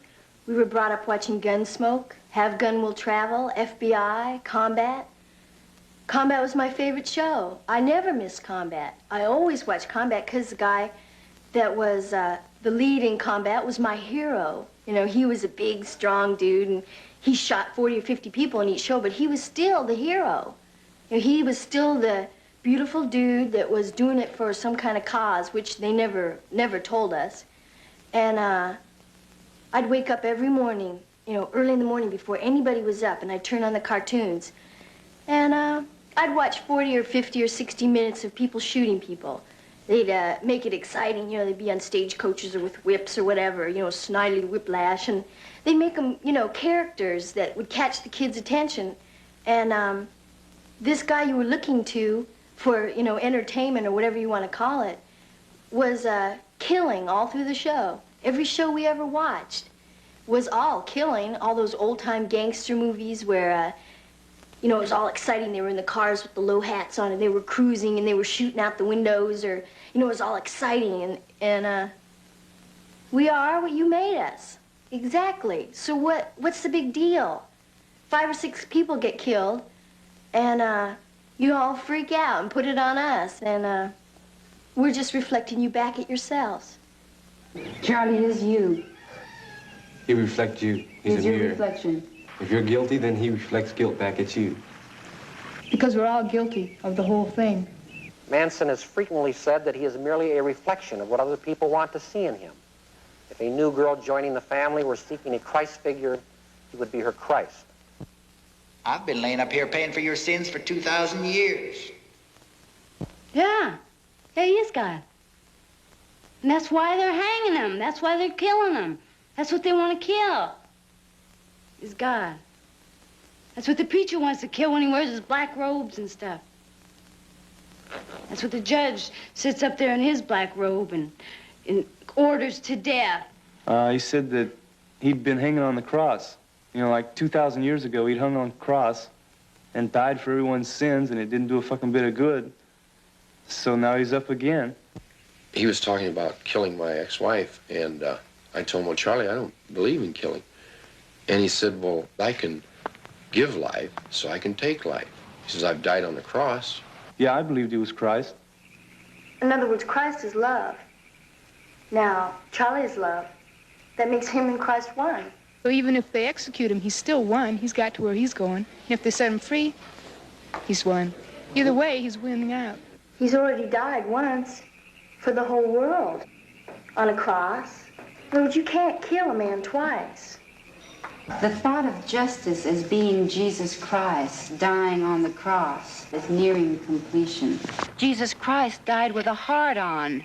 K: We were brought up watching Gunsmoke, Have Gun Will Travel, FBI, Combat. Combat was my favorite show. I never missed Combat. I always watched Combat because the guy that was the lead in Combat was my hero. You know, he was a big, strong dude, and he shot 40 or 50 people in each show, but he was still the hero. You know, he was still the beautiful dude that was doing it for some kind of cause, which they never told us. And I'd wake up every morning, you know, early in the morning before anybody was up, and I'd turn on the cartoons. And I'd watch 40 or 50 or 60 minutes of people shooting people. They'd make it exciting, you know, they'd be on stagecoaches or with whips or whatever, you know, Snidely Whiplash, and they'd make them, you know, characters that would catch the kids' attention. And this guy you were looking to for, you know, entertainment or whatever you want to call it, was killing all through the show. Every show we ever watched was all killing, all those old-time gangster movies where, you know, it was all exciting. They were in the cars with the low hats on and they were cruising and they were shooting out the windows, or, you know, it was all exciting. And we are what you made us. Exactly. So what's the big deal? 5 or 6 people get killed and you all freak out and put it on us, and we're just reflecting you back at yourselves.
Q: Charlie is you.
I: He reflects you. He's a
Q: your
I: mirror.
Q: reflection.
I: If you're guilty, then he reflects guilt back at you.
H: Because we're all guilty of the whole thing.
C: Manson has frequently said that he is merely a reflection of what other people want to see in him. If a new girl joining the family were seeking a Christ figure, he would be her Christ.
R: I've been laying up here paying for your sins for 2,000 years.
N: Yeah, he is God. And that's why they're hanging him. That's why they're killing him. That's what they want to kill, is God. That's what the preacher wants to kill when he wears his black robes and stuff. That's what the judge sits up there in his black robe and orders to death.
I: He said that he'd been hanging on the cross. You know, like 2,000 years ago, he'd hung on the cross and died for everyone's sins, and it didn't do a fucking bit of good. So now he's up again.
G: He was talking about killing my ex-wife, and I told him, well, Charlie, I don't believe in killing. And he said, well, I can give life, so I can take life. He says, I've died on the cross.
I: Yeah, I believed he was Christ.
K: In other words, Christ is love. Now, Charlie is love. That makes him and Christ one.
H: So even if they execute him, he's still one. He's got to where he's going. And if they set him free, he's won. Either way, he's winning out.
K: He's already died once for the whole world on a cross. In other words, you can't kill a man twice.
Q: The thought of justice as being Jesus Christ dying on the cross is nearing completion.
N: Jesus Christ died with a heart on.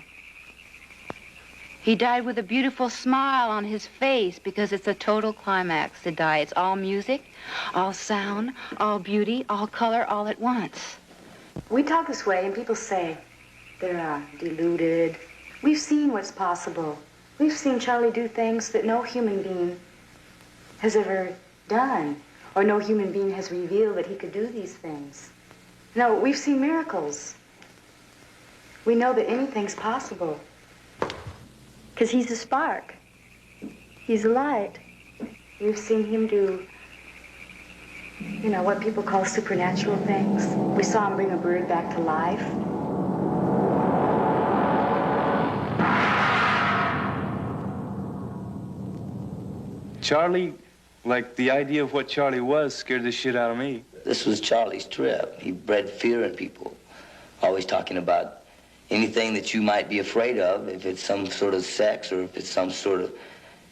N: He died with a beautiful smile on his face because it's a total climax to die. It's all music, all sound, all beauty, all color, all at once.
A: We talk this way and people say they're deluded. We've seen what's possible. We've seen Charlie do things that no human being has ever done, or no human being has revealed that he could do these things. No, we've seen miracles. We know that anything's possible.
K: Because he's a spark. He's a light.
A: We've seen him do, you know, what people call supernatural things. We saw him bring a bird back to life.
I: Charlie, like, the idea of what Charlie was scared the shit out of me.
F: This was Charlie's trip. He bred fear in people, always talking about anything that you might be afraid of, if it's some sort of sex or if it's some sort of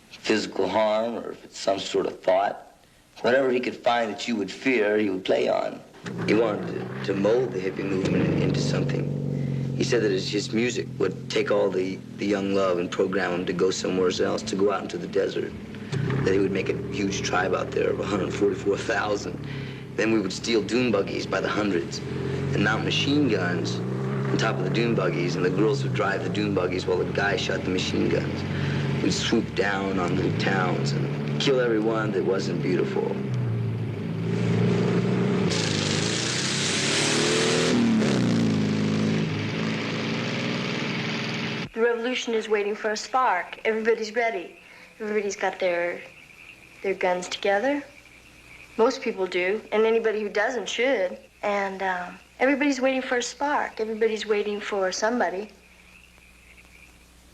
F: physical harm or if it's some sort of thought. Whatever he could find that you would fear, he would play on. He wanted to mold the hippie movement into something. He said that his music would take all the young love and program them to go somewhere else, to go out into the desert. That he would make a huge tribe out there of 144,000. Then we would steal dune buggies by the hundreds and mount machine guns on top of the dune buggies, and the girls would drive the dune buggies while the guys shot the machine guns. We'd swoop down on little towns and kill everyone that wasn't beautiful.
K: The revolution is waiting for a spark. Everybody's ready. Everybody's got their guns together. Most people do, and anybody who doesn't should. And everybody's waiting for a spark. Everybody's waiting for somebody.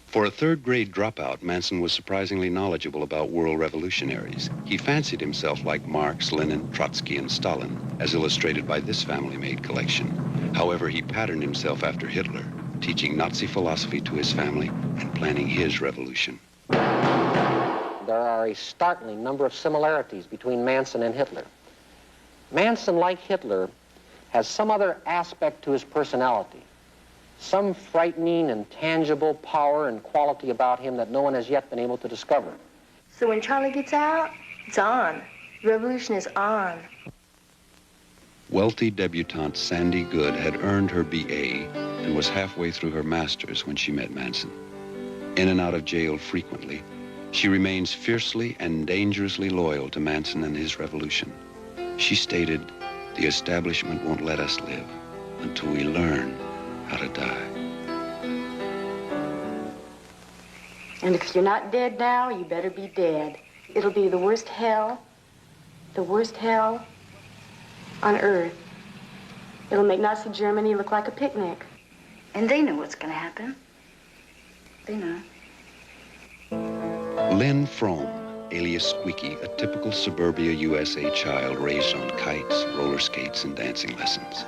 B: For a third-grade dropout, Manson was surprisingly knowledgeable about world revolutionaries. He fancied himself like Marx, Lenin, Trotsky, and Stalin, as illustrated by this family-made collection. However, he patterned himself after Hitler, teaching Nazi philosophy to his family and planning his revolution.
C: There are a startling number of similarities between Manson and Hitler. Manson, like Hitler, has some other aspect to his personality. Some frightening and tangible power and quality about him that no one has yet been able to discover.
K: So when Charlie gets out, it's on. The revolution is on.
B: Wealthy debutante Sandy Good had earned her BA and was halfway through her master's when she met Manson. In and out of jail frequently, she remains fiercely and dangerously loyal to Manson and his revolution. She stated, "The establishment won't let us live until we learn how to die."
A: And if you're not dead now, you better be dead. It'll be the worst hell on earth. It'll make Nazi Germany look like a picnic.
K: And they know what's going to happen. They know.
B: Lynn Frome, alias Squeaky, a typical suburbia USA child raised on kites, roller skates, and dancing lessons.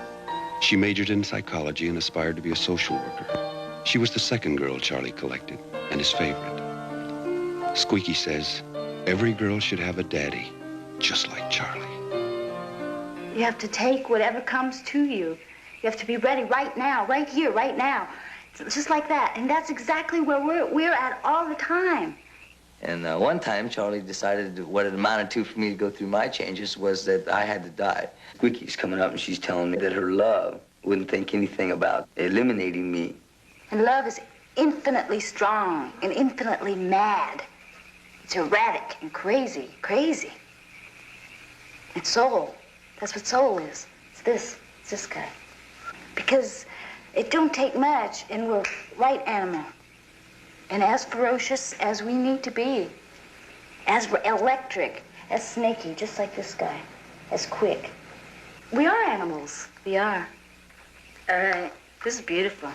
B: She majored in psychology and aspired to be a social worker. She was the second girl Charlie collected, and his favorite. Squeaky says, every girl should have a daddy, just like Charlie.
K: You have to take whatever comes to you. You have to be ready right now, right here, right now. It's just like that. And that's exactly where we're at all the time.
F: And one time, Charlie decided what it amounted to for me to go through my changes was that I had to die. Squeaky's coming up and she's telling me that her love wouldn't think anything about eliminating me.
K: And love is infinitely strong and infinitely mad. It's erratic and crazy, crazy. It's soul. That's what soul is. It's this guy. Because it don't take much, and we're right animal. And as ferocious as we need to be, as electric, as snaky, just like this guy, as quick. We are animals. We are. All right. This is beautiful.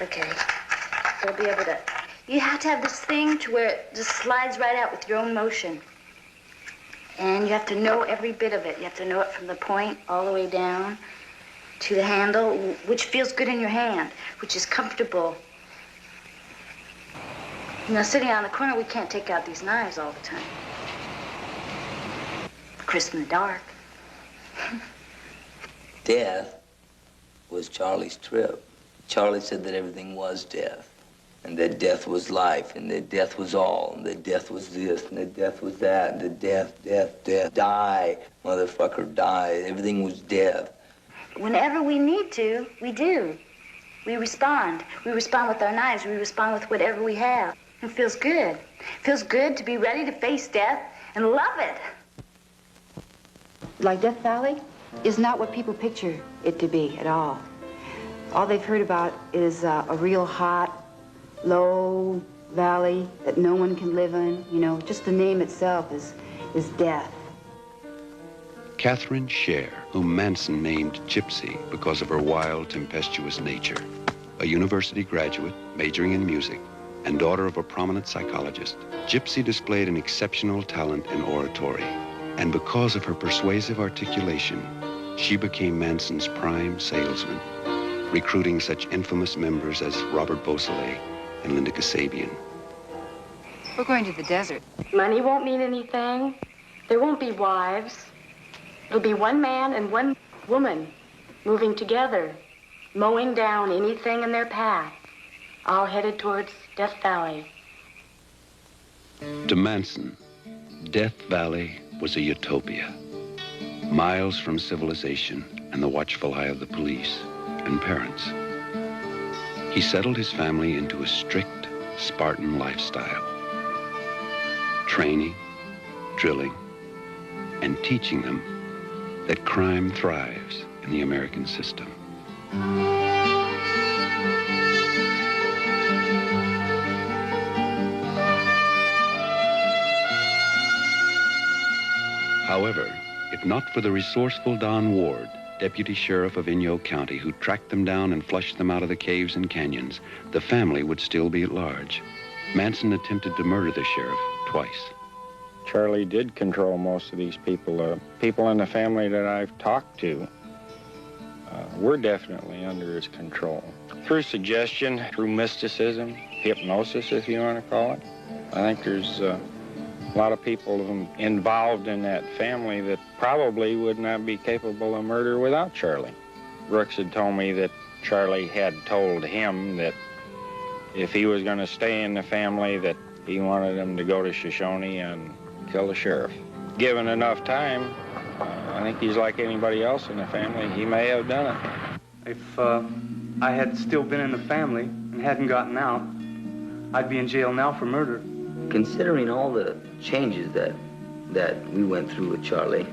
K: Okay. We'll be able to... You have to have this thing to where it just slides right out with your own motion. And you have to know every bit of it. You have to know it from the point all the way down to the handle, which feels good in your hand, which is comfortable. You know, sitting on the corner, we can't take out these knives all the time. Crisp in the dark.
F: Death was Charlie's trip. Charlie said that everything was death, and that death was life, and that death was all, and that death was this, and that death was that, and that death, die, motherfucker, die. Everything was death.
K: Whenever we need to, we do. We respond. We respond with our knives. We respond with whatever we have. It feels good. It feels good to be ready to face death and love it.
Q: Like Death Valley is not what people picture it to be at all. All they've heard about is a real hot, low valley that no one can live in. You know, just the name itself is death.
B: Catherine Scher, whom Manson named Gypsy because of her wild, tempestuous nature. A university graduate, majoring in music, and daughter of a prominent psychologist, Gypsy displayed an exceptional talent in oratory. And because of her persuasive articulation, she became Manson's prime salesman, recruiting such infamous members as Robert Beausoleil and Linda Kasabian.
Q: We're going to the desert.
A: Money won't mean anything. There won't be wives. It'll be one man and one woman moving together, mowing down anything in their path, all headed towards Death Valley.
B: To Manson, Death Valley was a utopia, miles from civilization and the watchful eye of the police and parents. He settled his family into a strict Spartan lifestyle, training, drilling, and teaching them that crime thrives in the American system. However, if not for the resourceful Don Ward, deputy sheriff of Inyo County who tracked them down and flushed them out of the caves and canyons, the family would still be at large. Manson attempted to murder the sheriff twice.
S: Charlie did control most of these people. People in the family that I've talked to were definitely under his control. Through suggestion, through mysticism, hypnosis, if you want to call it. I think there's a lot of people involved in that family that probably would not be capable of murder without Charlie. Brooks had told me that Charlie had told him that if he was going to stay in the family, that he wanted him to go to Shoshone and kill the sheriff. Given enough time, I think he's like anybody else in the family. He may have done it.
I: If I had still been in the family and hadn't gotten out, I'd be in jail now for murder.
F: Considering all the changes that we went through with Charlie,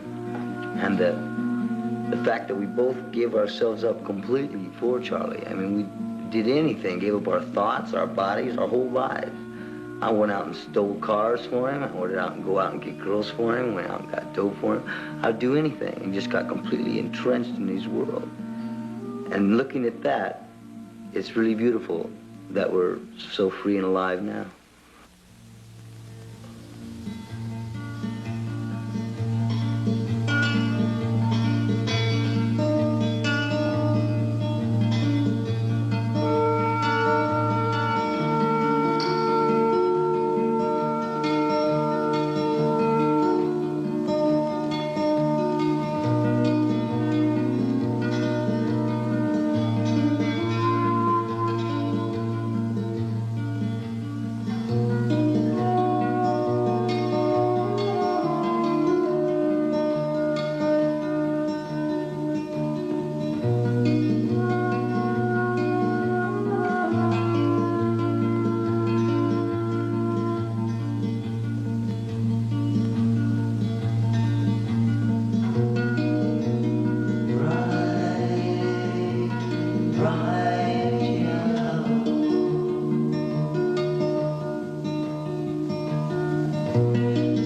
F: and the fact that we both gave ourselves up completely for Charlie. I mean, we did anything, gave up our thoughts, our bodies, our whole lives. I went out and stole cars for him. I went out and go out and get girls for him. Went out and got dope for him. I'd do anything and just got completely entrenched in his world. And looking at that, it's really beautiful that we're so free and alive now.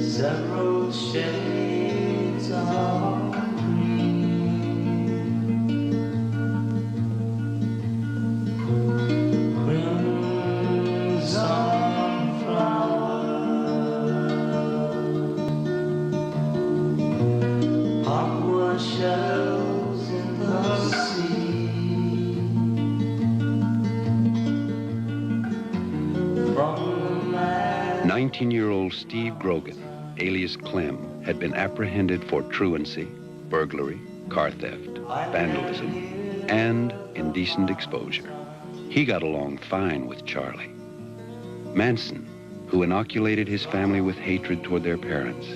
J: Several shades of crimson flower, aqua shells in the sea. From the
B: 19-year-old Steve Grogan, alias Clem, had been apprehended for truancy, burglary, car theft, vandalism, and indecent exposure. He got along fine with Charlie. Manson, who inoculated his family with hatred toward their parents,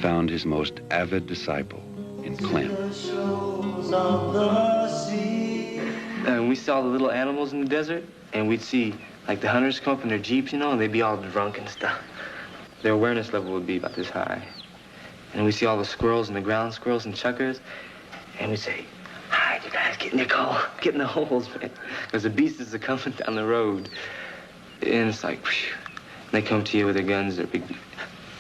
B: found his most avid disciple in Clem.
T: And we saw the little animals in the desert, and we'd see like the hunters come up in their jeeps, you know, and they'd be all drunk and stuff. Their awareness level would be about this high. And we see all the squirrels and the ground squirrels and chuckers, and we say, "Hi, you guys, get in your car, get in the holes, man." Because the beasts are coming down the road. And it's like, whew. And they come to you with their guns, their big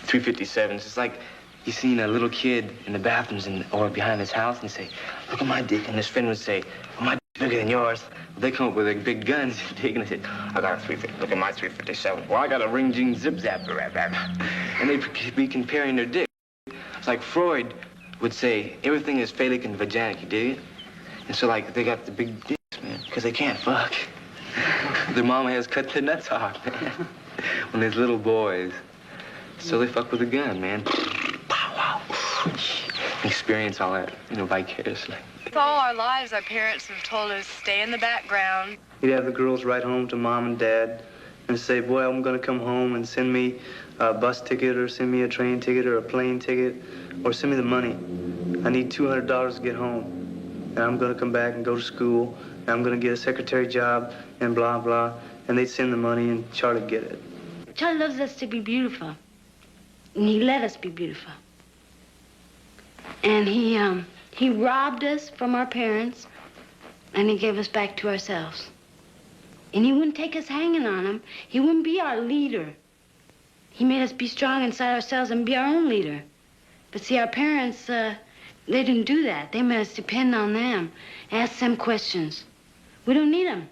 T: 357s. It's like you seen a little kid in the bathrooms or behind his house, and you say, "Look at my dick." And his friend would say, "Well, my dick's bigger than yours." They come up with their big guns, and they say, "I got a 350. Look at my 357. Well, I got a ring-jing zip-zapper." And they'd be comparing their dick. It's like Freud would say, everything is phallic and vaginal, you dig it? And so, like, they got the big dicks, man, because they can't fuck. Their mama has cut their nuts off, man, when they're little boys. So they fuck with a gun, man. Pow, wow. Experience all that, you know, vicariously.
E: All our lives, our parents have told us, stay in the background.
I: We'd have the girls write home to mom and dad and say, "Boy, I'm going to come home and send me a bus ticket or send me a train ticket or a plane ticket or send me the money. I need $200 to get home. And I'm going to come back and go to school and I'm going to get a secretary job and blah, blah." And they'd send the money and Charlie'd get it.
N: Charlie loves us to be beautiful. And he let us be beautiful. And he robbed us from our parents, and he gave us back to ourselves. And he wouldn't take us hanging on him. He wouldn't be our leader. He made us be strong inside ourselves and be our own leader. But see, our parents, They didn't do that. They made us depend on them. Ask them questions. We don't need them.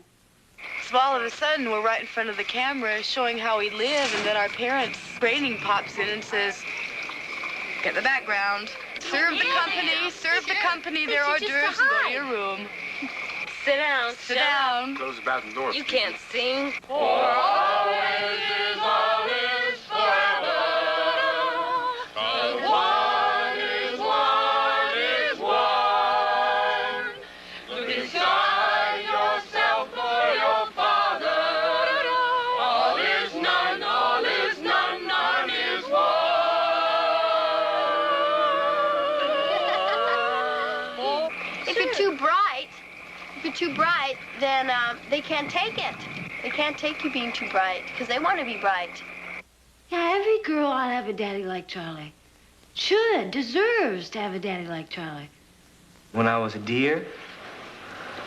U: So all of a sudden, we're right in front of the camera showing how we live, and then our parents' training pops in and says, get the background. Serve the company their hors d'oeuvres and go to your room.
V: Sit down.
U: Sit down.
W: Close the bathroom door.
V: You can't sing.
J: For always is always forever. 'Cause one is one is one. Look inside yourself for your Father. All is none, none is one.
K: If you're too bright, then they can't take it. They can't take you being too bright because they want to be bright.
N: Yeah, every girl ought to have a daddy like Charlie. Should, deserves to have a daddy like Charlie.
T: When I was a deer,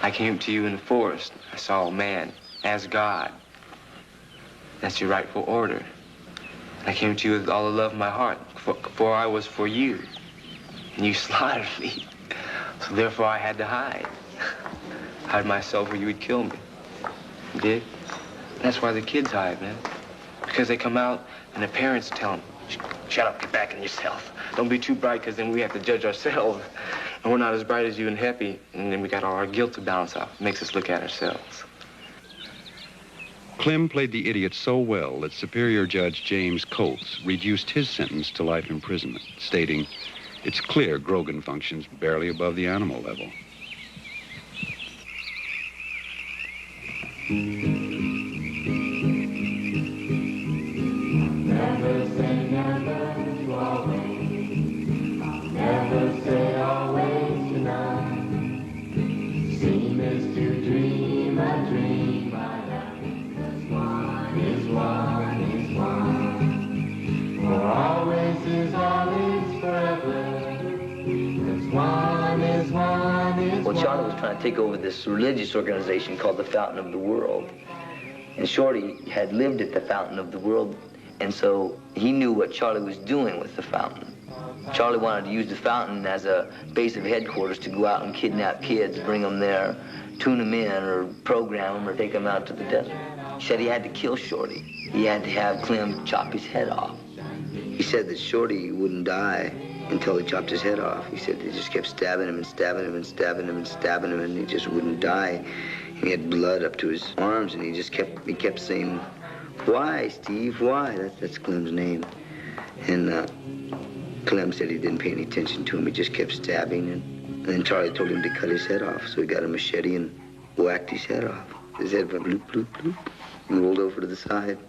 T: I came to you in the forest. I saw a man as God. That's your rightful order. I came to you with all the love of my heart, for I was for you. And you slaughtered me. So therefore I had to hide. Hide myself or you would kill me. You did? That's why the kids hide, man. Because they come out and the parents tell them, shut up, get back in yourself. Don't be too bright because then we have to judge ourselves. And we're not as bright as you and happy. And then we got all our guilt to balance out. It makes us look at ourselves.
B: Clem played the idiot so well that Superior Judge James Coates reduced his sentence to life imprisonment, stating, it's clear Grogan functions barely above the animal level.
J: Never say never to always. I'll never say always tonight. Seem is to dream a dream I like. 'Cause one is one is one. For always is always forever. 'Cause one is one is
F: Well, Charlie was trying to take over this religious organization called the Fountain of the World. And Shorty had lived at the Fountain of the World, and so he knew what Charlie was doing with the fountain. Charlie wanted to use the fountain as a base of headquarters to go out and kidnap kids, bring them there, tune them in, or program them, or take them out to the desert. He said he had to kill Shorty. He had to have Clem chop his head off. He said that Shorty wouldn't die until he chopped his head off. He said they just kept stabbing him and stabbing him and stabbing him and stabbing him, and he just wouldn't die. He had blood up to his arms, and he kept saying, why, Steve, why? That's Clem's name. And Clem said he didn't pay any attention to him. He just kept stabbing, and then Charlie told him to cut his head off. So he got a machete and whacked his head off. His head went bloop, bloop, bloop, and rolled over to the side.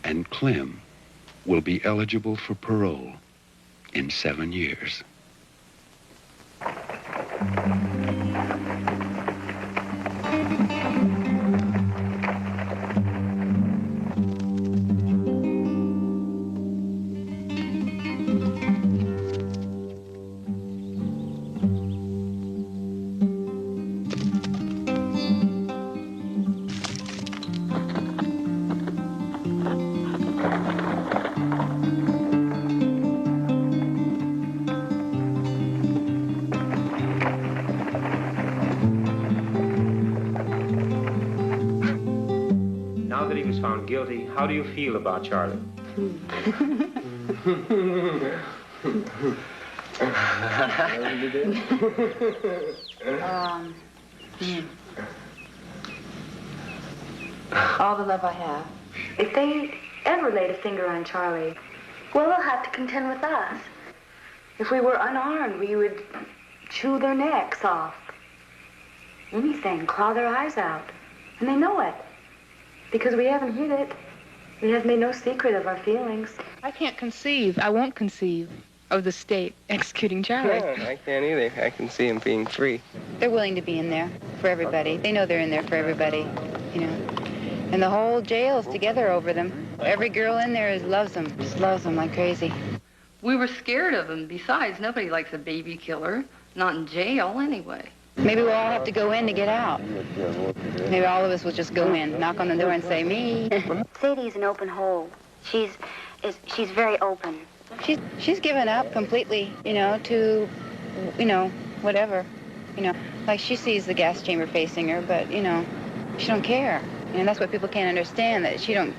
B: And Clem will be eligible for parole in 7 years.
D: Now that he was found guilty, how do you feel about Charlie?
Q: All the love I have.
K: If they ever laid a finger on Charlie, well, they'll have to contend with us. If we were unarmed, we would chew their necks off. Anything, claw their eyes out. And they know it. Because we haven't hid it. We have made no secret of our feelings.
H: I can't conceive, I won't conceive of the state executing Charlie.
X: No, I can't either. I can see him being free.
Q: They're willing to be in there for everybody. They know they're in there for everybody, you know. And the whole jail's together over them. Every girl in there loves them, just loves them like crazy.
O: We were scared of him. Besides, nobody likes a baby killer. Not in jail, anyway.
Q: Maybe we'll all have to go in to get out. Maybe all of us will just go in, knock on the door and say, me.
K: Sadie's an open hole. She's very open.
Q: She's given up completely, you know, to, you know, whatever, you know. Like she sees the gas chamber facing her, but, you know, she don't care. And that's what people can't understand, that she don't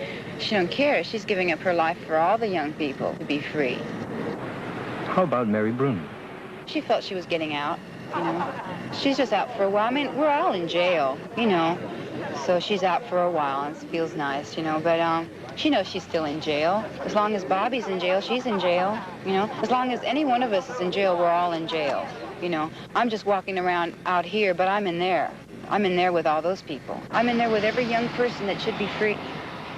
Q: care. She's giving up her life for all the young people to be free.
L: How about Mary Bruner?
Q: She felt she was getting out, you know. She's just out for a while. I mean, we're all in jail, you know. So she's out for a while, and it feels nice, you know. But she knows she's still in jail. As long as Bobby's in jail, she's in jail, you know. As long as any one of us is in jail, we're all in jail, you know. I'm just walking around out here, but I'm in there. I'm in there with all those people. I'm in there with every young person that should be free.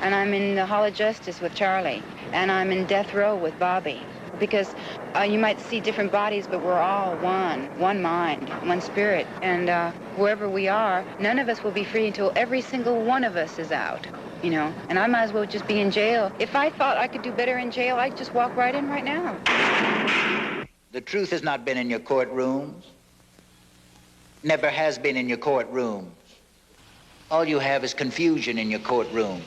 Q: And I'm in the Hall of Justice with Charlie. And I'm in death row with Bobby. Because you might see different bodies, but we're all one mind, one spirit. And wherever we are, none of us will be free until every single one of us is out, you know. And I might as well just be in jail. If I thought I could do better in jail, I'd just walk right in right now.
R: The truth has not been in your courtrooms. Never has been in your courtrooms. All you have is confusion in your courtroom.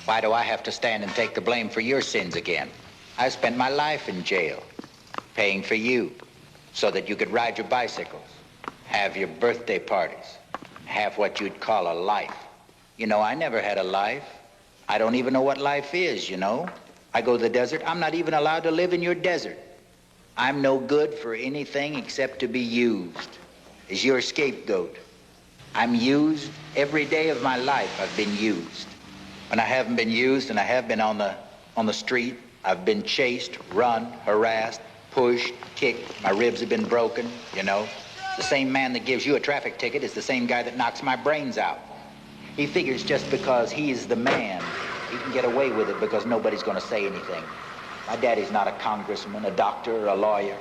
R: Why do I have to stand and take the blame for your sins again? I spent my life in jail, paying for you, so that you could ride your bicycles, have your birthday parties, have what you'd call a life. You know, I never had a life. I don't even know what life is, you know. I go to the desert. I'm not even allowed to live in your desert. I'm no good for anything except to be used as your scapegoat. I'm used every day of my life. I've been used. When I haven't been used and I have been on the street, I've been chased, run, harassed, pushed, kicked. My ribs have been broken, you know. The same man that gives you a traffic ticket is the same guy that knocks my brains out. He figures just because he is the man, he can get away with it because nobody's going to say anything. My daddy's not a congressman, a doctor, or a lawyer.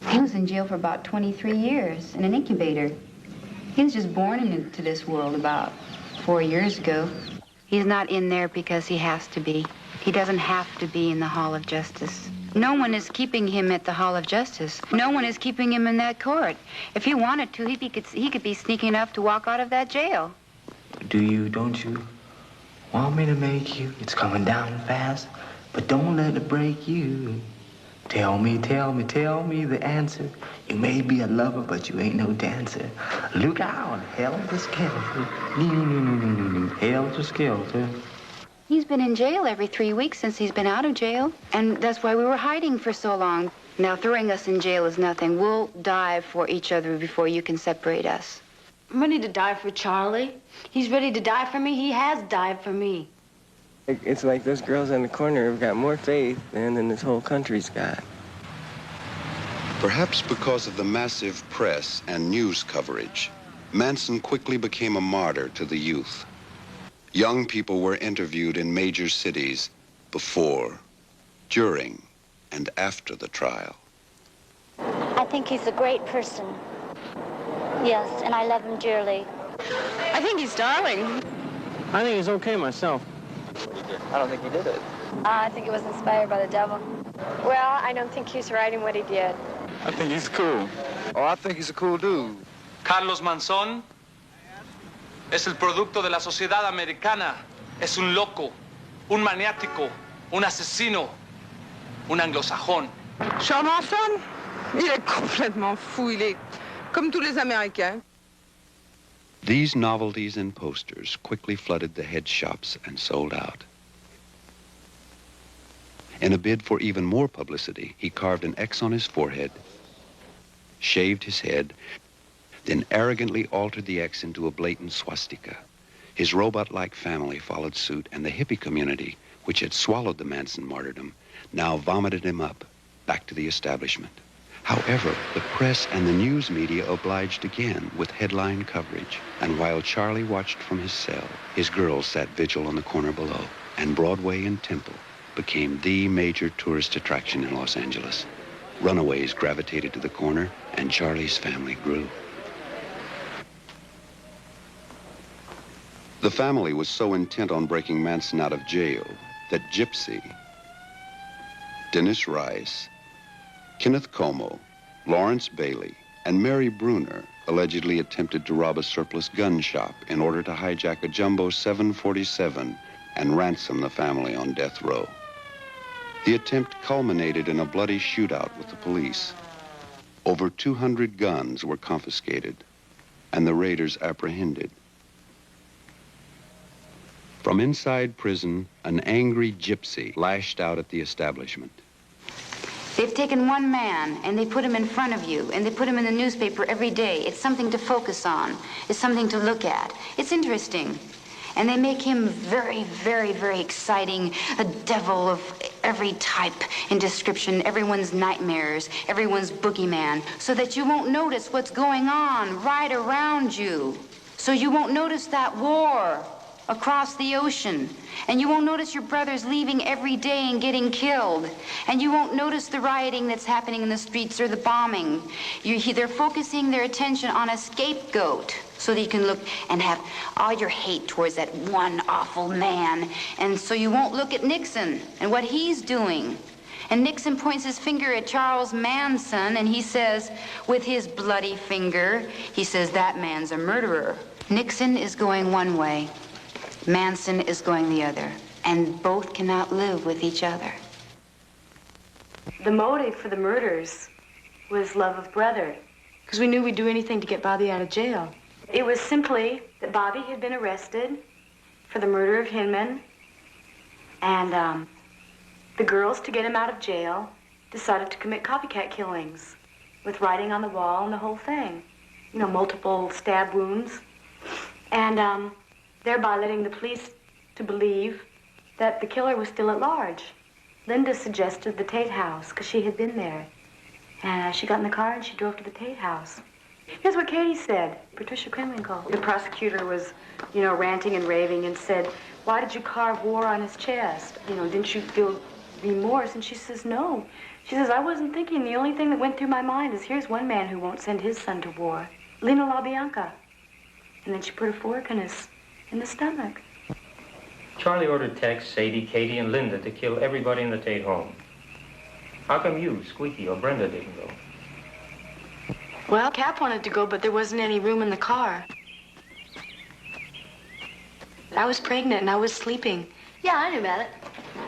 Q: He was in jail for about 23 years in an incubator. He was just born into this world about 4 years ago. He's not in there because he has to be. He doesn't have to be in the Hall of Justice. No one is keeping him at the Hall of Justice. No one is keeping him in that court. If he wanted to, he could be sneaky enough to walk out of that jail.
T: Don't you want me to make you? It's coming down fast, but don't let it break you. Tell me the answer. You may be a lover, but you ain't no dancer. Look out, helter-skelter. Helter-skelter.
Q: He's been in jail every 3 weeks since he's been out of jail, and that's why we were hiding for so long. Now, throwing us in jail is nothing. We'll die for each other before you can separate us.
N: I'm ready to die for Charlie. He's ready to die for me. He has died for me.
X: It's like those girls in the corner have got more faith than this whole country's got.
B: Perhaps because of the massive press and news coverage, Manson quickly became a martyr to the youth. Young people were interviewed in major cities before, during, and after the trial.
M: I think he's a great person. Yes, and I love him dearly.
U: I think he's darling.
X: I think he's okay myself.
T: I don't think he did it.
M: I think it was inspired by the devil. Well, I don't think he's right in what he did.
X: I think he's cool.
P: Oh, I think he's a cool dude.
W: Carlos Manson es el producto de la sociedad americana. Es un loco, un maniático, un asesino, un anglosajón.
Y: Charles Manson, il est complètement fou. Il est comme tous les Américains.
B: These novelties and posters quickly flooded the head shops and sold out. In a bid for even more publicity, he carved an X on his forehead, shaved his head, then arrogantly altered the X into a blatant swastika. His robot-like family followed suit, and the hippie community, which had swallowed the Manson martyrdom, now vomited him up, back to the establishment. However, the press and the news media obliged again with headline coverage. And while Charlie watched from his cell, his girls sat vigil on the corner below, and Broadway and Temple became the major tourist attraction in Los Angeles. Runaways gravitated to the corner, and Charlie's family grew. The family was so intent on breaking Manson out of jail that Gypsy, Dennis Rice, Kenneth Como, Lawrence Bailey, and Mary Bruner allegedly attempted to rob a surplus gun shop in order to hijack a jumbo 747 and ransom the family on death row. The attempt culminated in a bloody shootout with the police. Over 200 guns were confiscated, and the raiders apprehended. From inside prison, an angry gypsy lashed out at the establishment.
Q: They've taken one man, and they put him in front of you, and they put him in the newspaper every day. It's something to focus on. It's something to look at. It's interesting. And they make him very, very, very exciting, a devil of every type and description, everyone's nightmares, everyone's boogeyman, so that you won't notice what's going on right around you. So you won't notice that war across the ocean. And you won't notice your brothers leaving every day and getting killed. And you won't notice the rioting that's happening in the streets or the bombing. They're focusing their attention on a scapegoat so that you can look and have all your hate towards that one awful man. And so you won't look at Nixon and what he's doing. And Nixon points his finger at Charles Manson, and he says, with his bloody finger, he says, that man's a murderer. Nixon is going one way. Manson is going the other, and both cannot live with each other.
K: The motive for the murders was love of brother, because we knew we'd do anything to get Bobby out of jail. It was simply that Bobby had been arrested for the murder of Hinman, and the girls, to get him out of jail, decided to commit copycat killings with writing on the wall and the whole thing. You know, multiple stab wounds. And thereby letting the police to believe that the killer was still at large. Linda suggested the Tate house, because she had been there. And she got in the car and she drove to the Tate house. Here's what Katie said, Patricia Krenwinkel. The prosecutor was, you know, ranting and raving and said, why did you carve war on his chest? You know, didn't you feel remorse? And she says, no. She says, I wasn't thinking. The only thing that went through my mind is, here's one man who won't send his son to war. Lino LaBianca. And then she put a fork in the stomach.
D: Charlie ordered Tex, Sadie, Katie, and Linda to kill everybody in the Tate home. How come you, Squeaky, or Brenda didn't go?
K: Well, Cap wanted to go, but there wasn't any room in the car. I was pregnant and I was sleeping.
V: Yeah, I knew about it.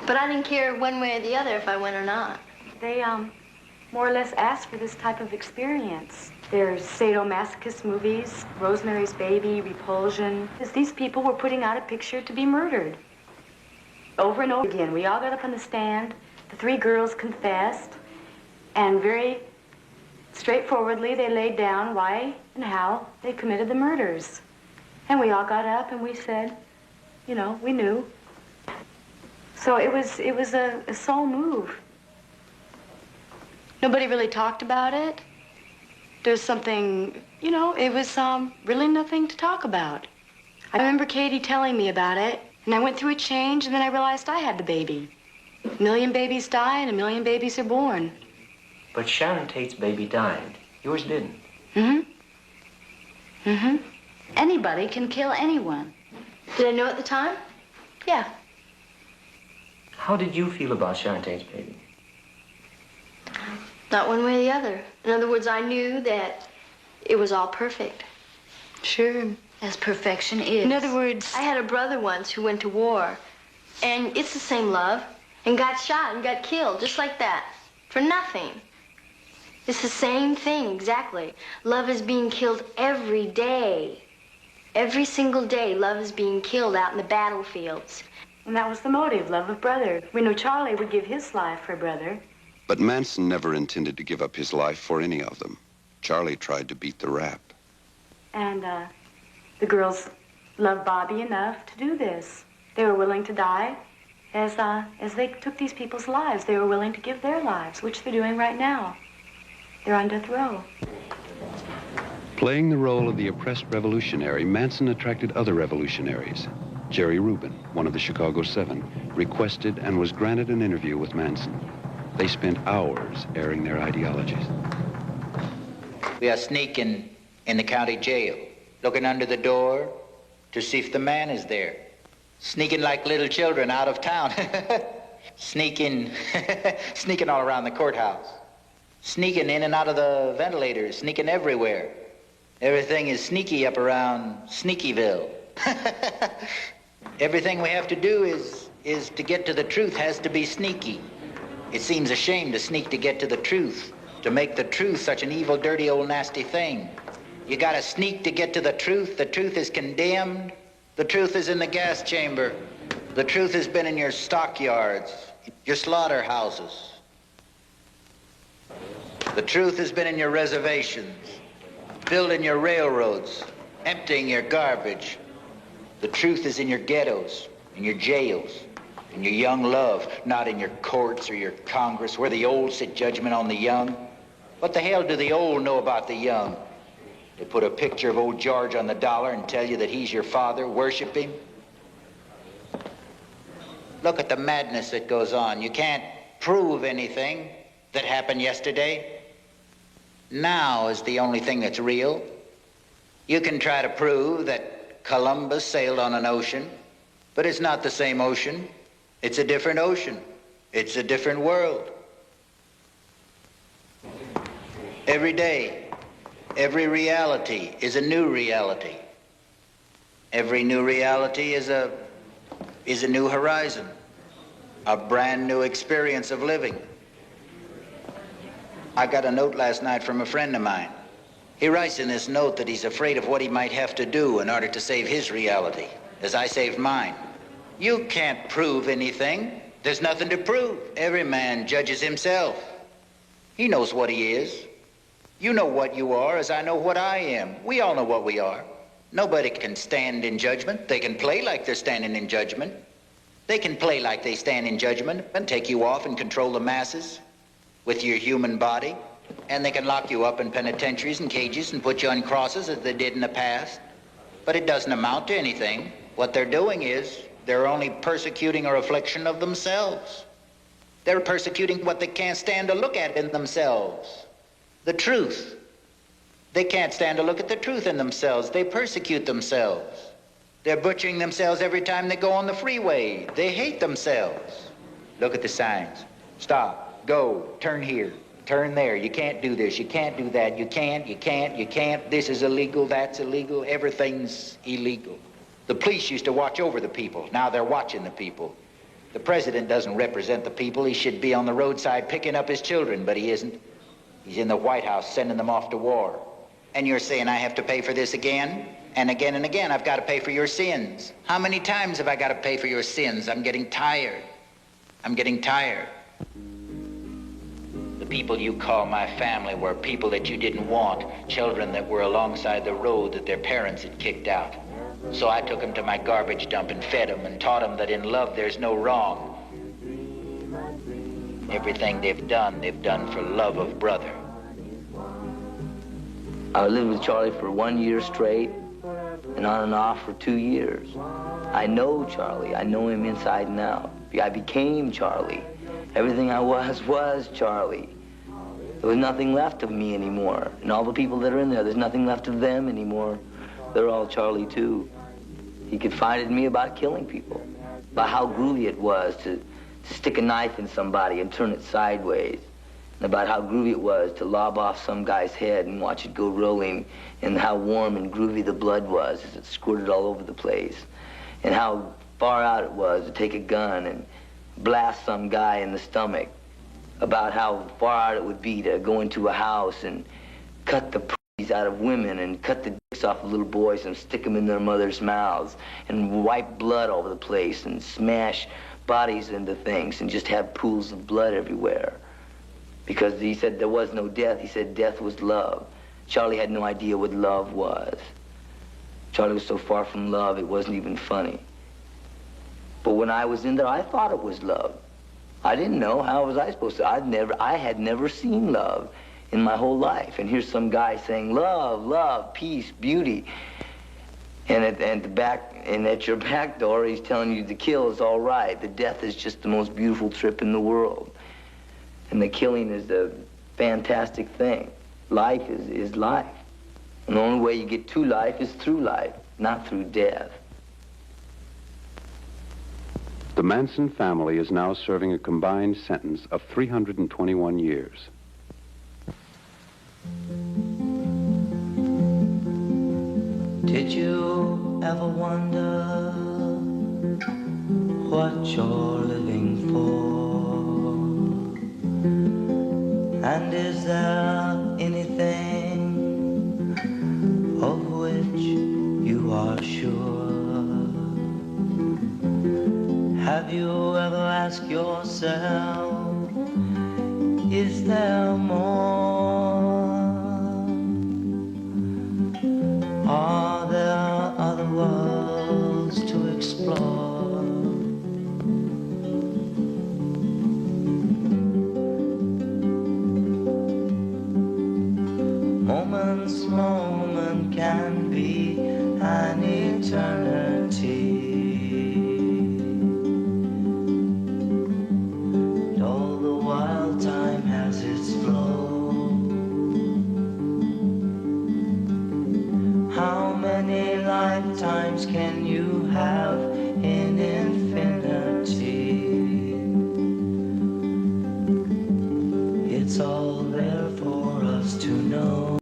V: But I didn't care one way or the other if I went or not.
K: They, more or less asked for this type of experience. There's sadomasochist movies, Rosemary's Baby, Repulsion. These people were putting out a picture to be murdered. Over and over again, we all got up on the stand. The three girls confessed, and very straightforwardly they laid down why and how they committed the murders. And we all got up and we said, you know, we knew. So it was a soul move. Nobody really talked about it. There's something, you know, it was really nothing to talk about. I remember Katie telling me about it, and I went through a change, and then I realized I had the baby. 1 million babies die, and 1 million babies are born.
D: But Sharon Tate's baby died. Yours didn't.
K: Mm-hmm. Mm-hmm.
Q: Anybody can kill anyone.
V: Did I know at the time?
K: Yeah.
D: How did you feel about Sharon Tate's baby?
V: Not one way or the other. In other words, I knew that it was all perfect.
K: Sure.
Q: As perfection is.
K: In other words,
V: I had a brother once who went to war, and it's the same love, and got shot and got killed, just like that, for nothing. It's the same thing, exactly. Love is being killed every day. Every single day, love is being killed out in the battlefields.
K: And that was the motive, love of brother. We know Charlie would give his life for brother.
B: But Manson never intended to give up his life for any of them. Charlie tried to beat the rap.
K: And the girls loved Bobby enough to do this. They were willing to die as they took these people's lives. They were willing to give their lives, which they're doing right now. They're on death row.
B: Playing the role of the oppressed revolutionary, Manson attracted other revolutionaries. Jerry Rubin, one of the Chicago Seven, requested and was granted an interview with Manson. They spent hours airing their ideologies.
R: We are sneaking in the county jail, looking under the door to see if the man is there. Sneaking like little children out of town. Sneaking all around the courthouse. Sneaking in and out of the ventilators, sneaking everywhere. Everything is sneaky up around Sneakyville. Everything we have to do is to get to the truth has to be sneaky. It seems a shame to sneak to get to the truth, to make the truth such an evil, dirty, old, nasty thing. You gotta sneak to get to the truth. The truth is condemned. The truth is in the gas chamber. The truth has been in your stockyards, your slaughterhouses. The truth has been in your reservations, building your railroads, emptying your garbage. The truth is in your ghettos, in your jails, in your young love, not in your courts or your Congress, where the old sit judgment on the young. What the hell do the old know about the young? They put a picture of old George on the dollar and tell you that he's your father, worship him. Look at the madness that goes on. You can't prove anything that happened yesterday. Now is the only thing that's real. You can try to prove that Columbus sailed on an ocean, but it's not the same ocean. It's a different ocean. It's a different world. Every day, every reality is a new reality. Every new reality is a new horizon, a brand new experience of living. I got a note last night from a friend of mine. He writes in this note that he's afraid of what he might have to do in order to save his reality, as I saved mine. You can't prove anything. There's nothing to prove. Every man judges himself. He knows what he is. You know what you are as I know what I am. We all know what we are. Nobody can stand in judgment. They can play like they're standing in judgment. They can play like they stand in judgment and take you off and control the masses with your human body. And they can lock you up in penitentiaries and cages and put you on crosses as they did in the past. But it doesn't amount to anything. What they're doing is they're only persecuting a reflection of themselves. They're persecuting what they can't stand to look at in themselves. The truth. They can't stand to look at the truth in themselves. They persecute themselves. They're butchering themselves every time they go on the freeway. They hate themselves. Look at the signs. Stop. Go. Turn here. Turn there. You can't do this. You can't do that. You can't. You can't. You can't. This is illegal. That's illegal. Everything's illegal. The police used to watch over the people. Now they're watching the people. The president doesn't represent the people. He should be on the roadside picking up his children, but he isn't. He's in the White House sending them off to war. And you're saying I have to pay for this again? And again and again, I've got to pay for your sins. How many times have I got to pay for your sins? I'm getting tired. I'm getting tired. The people you call my family were people that you didn't want, children that were alongside the road that their parents had kicked out. So I took them to my garbage dump and fed them and taught them that in love there's no wrong. Everything they've done for love of brother.
F: I lived with Charlie for 1 year straight and on and off for 2 years. I know Charlie. I know him inside and out. I became Charlie. Everything I was Charlie. There was nothing left of me anymore. And all the people that are in there's nothing left of them anymore. They're all Charlie too. He confided in me about killing people, about how groovy it was to stick a knife in somebody and turn it sideways, and about how groovy it was to lob off some guy's head and watch it go rolling, and how warm and groovy the blood was as it squirted all over the place, and how far out it was to take a gun and blast some guy in the stomach, about how far out it would be to go into a house and cut the out of women and cut the dicks off of little boys and stick them in their mothers' mouths and wipe blood all over the place and smash bodies into things and just have pools of blood everywhere. Because he said there was no death. He said death was love. Charlie had no idea what love was. Charlie was so far from love, it wasn't even funny. But when I was in there, I thought it was love. I didn't know. How was I supposed to? I had never seen love in my whole life. And here's some guy saying, love, love, peace, beauty. And at your back door, he's telling you the kill is all right. The death is just the most beautiful trip in the world. And the killing is a fantastic thing. Life is life. And the only way you get to life is through life, not through death.
B: The Manson family is now serving a combined sentence of 321 years.
F: Did you ever wonder what you're living for?
A: And is there anything of which you are sure? Have you ever asked yourself, is there more? Are there other worlds to explore? Moment can be an eternity. And all the while time has its flow. How many lifetimes can you have in infinity? It's all there for us to know.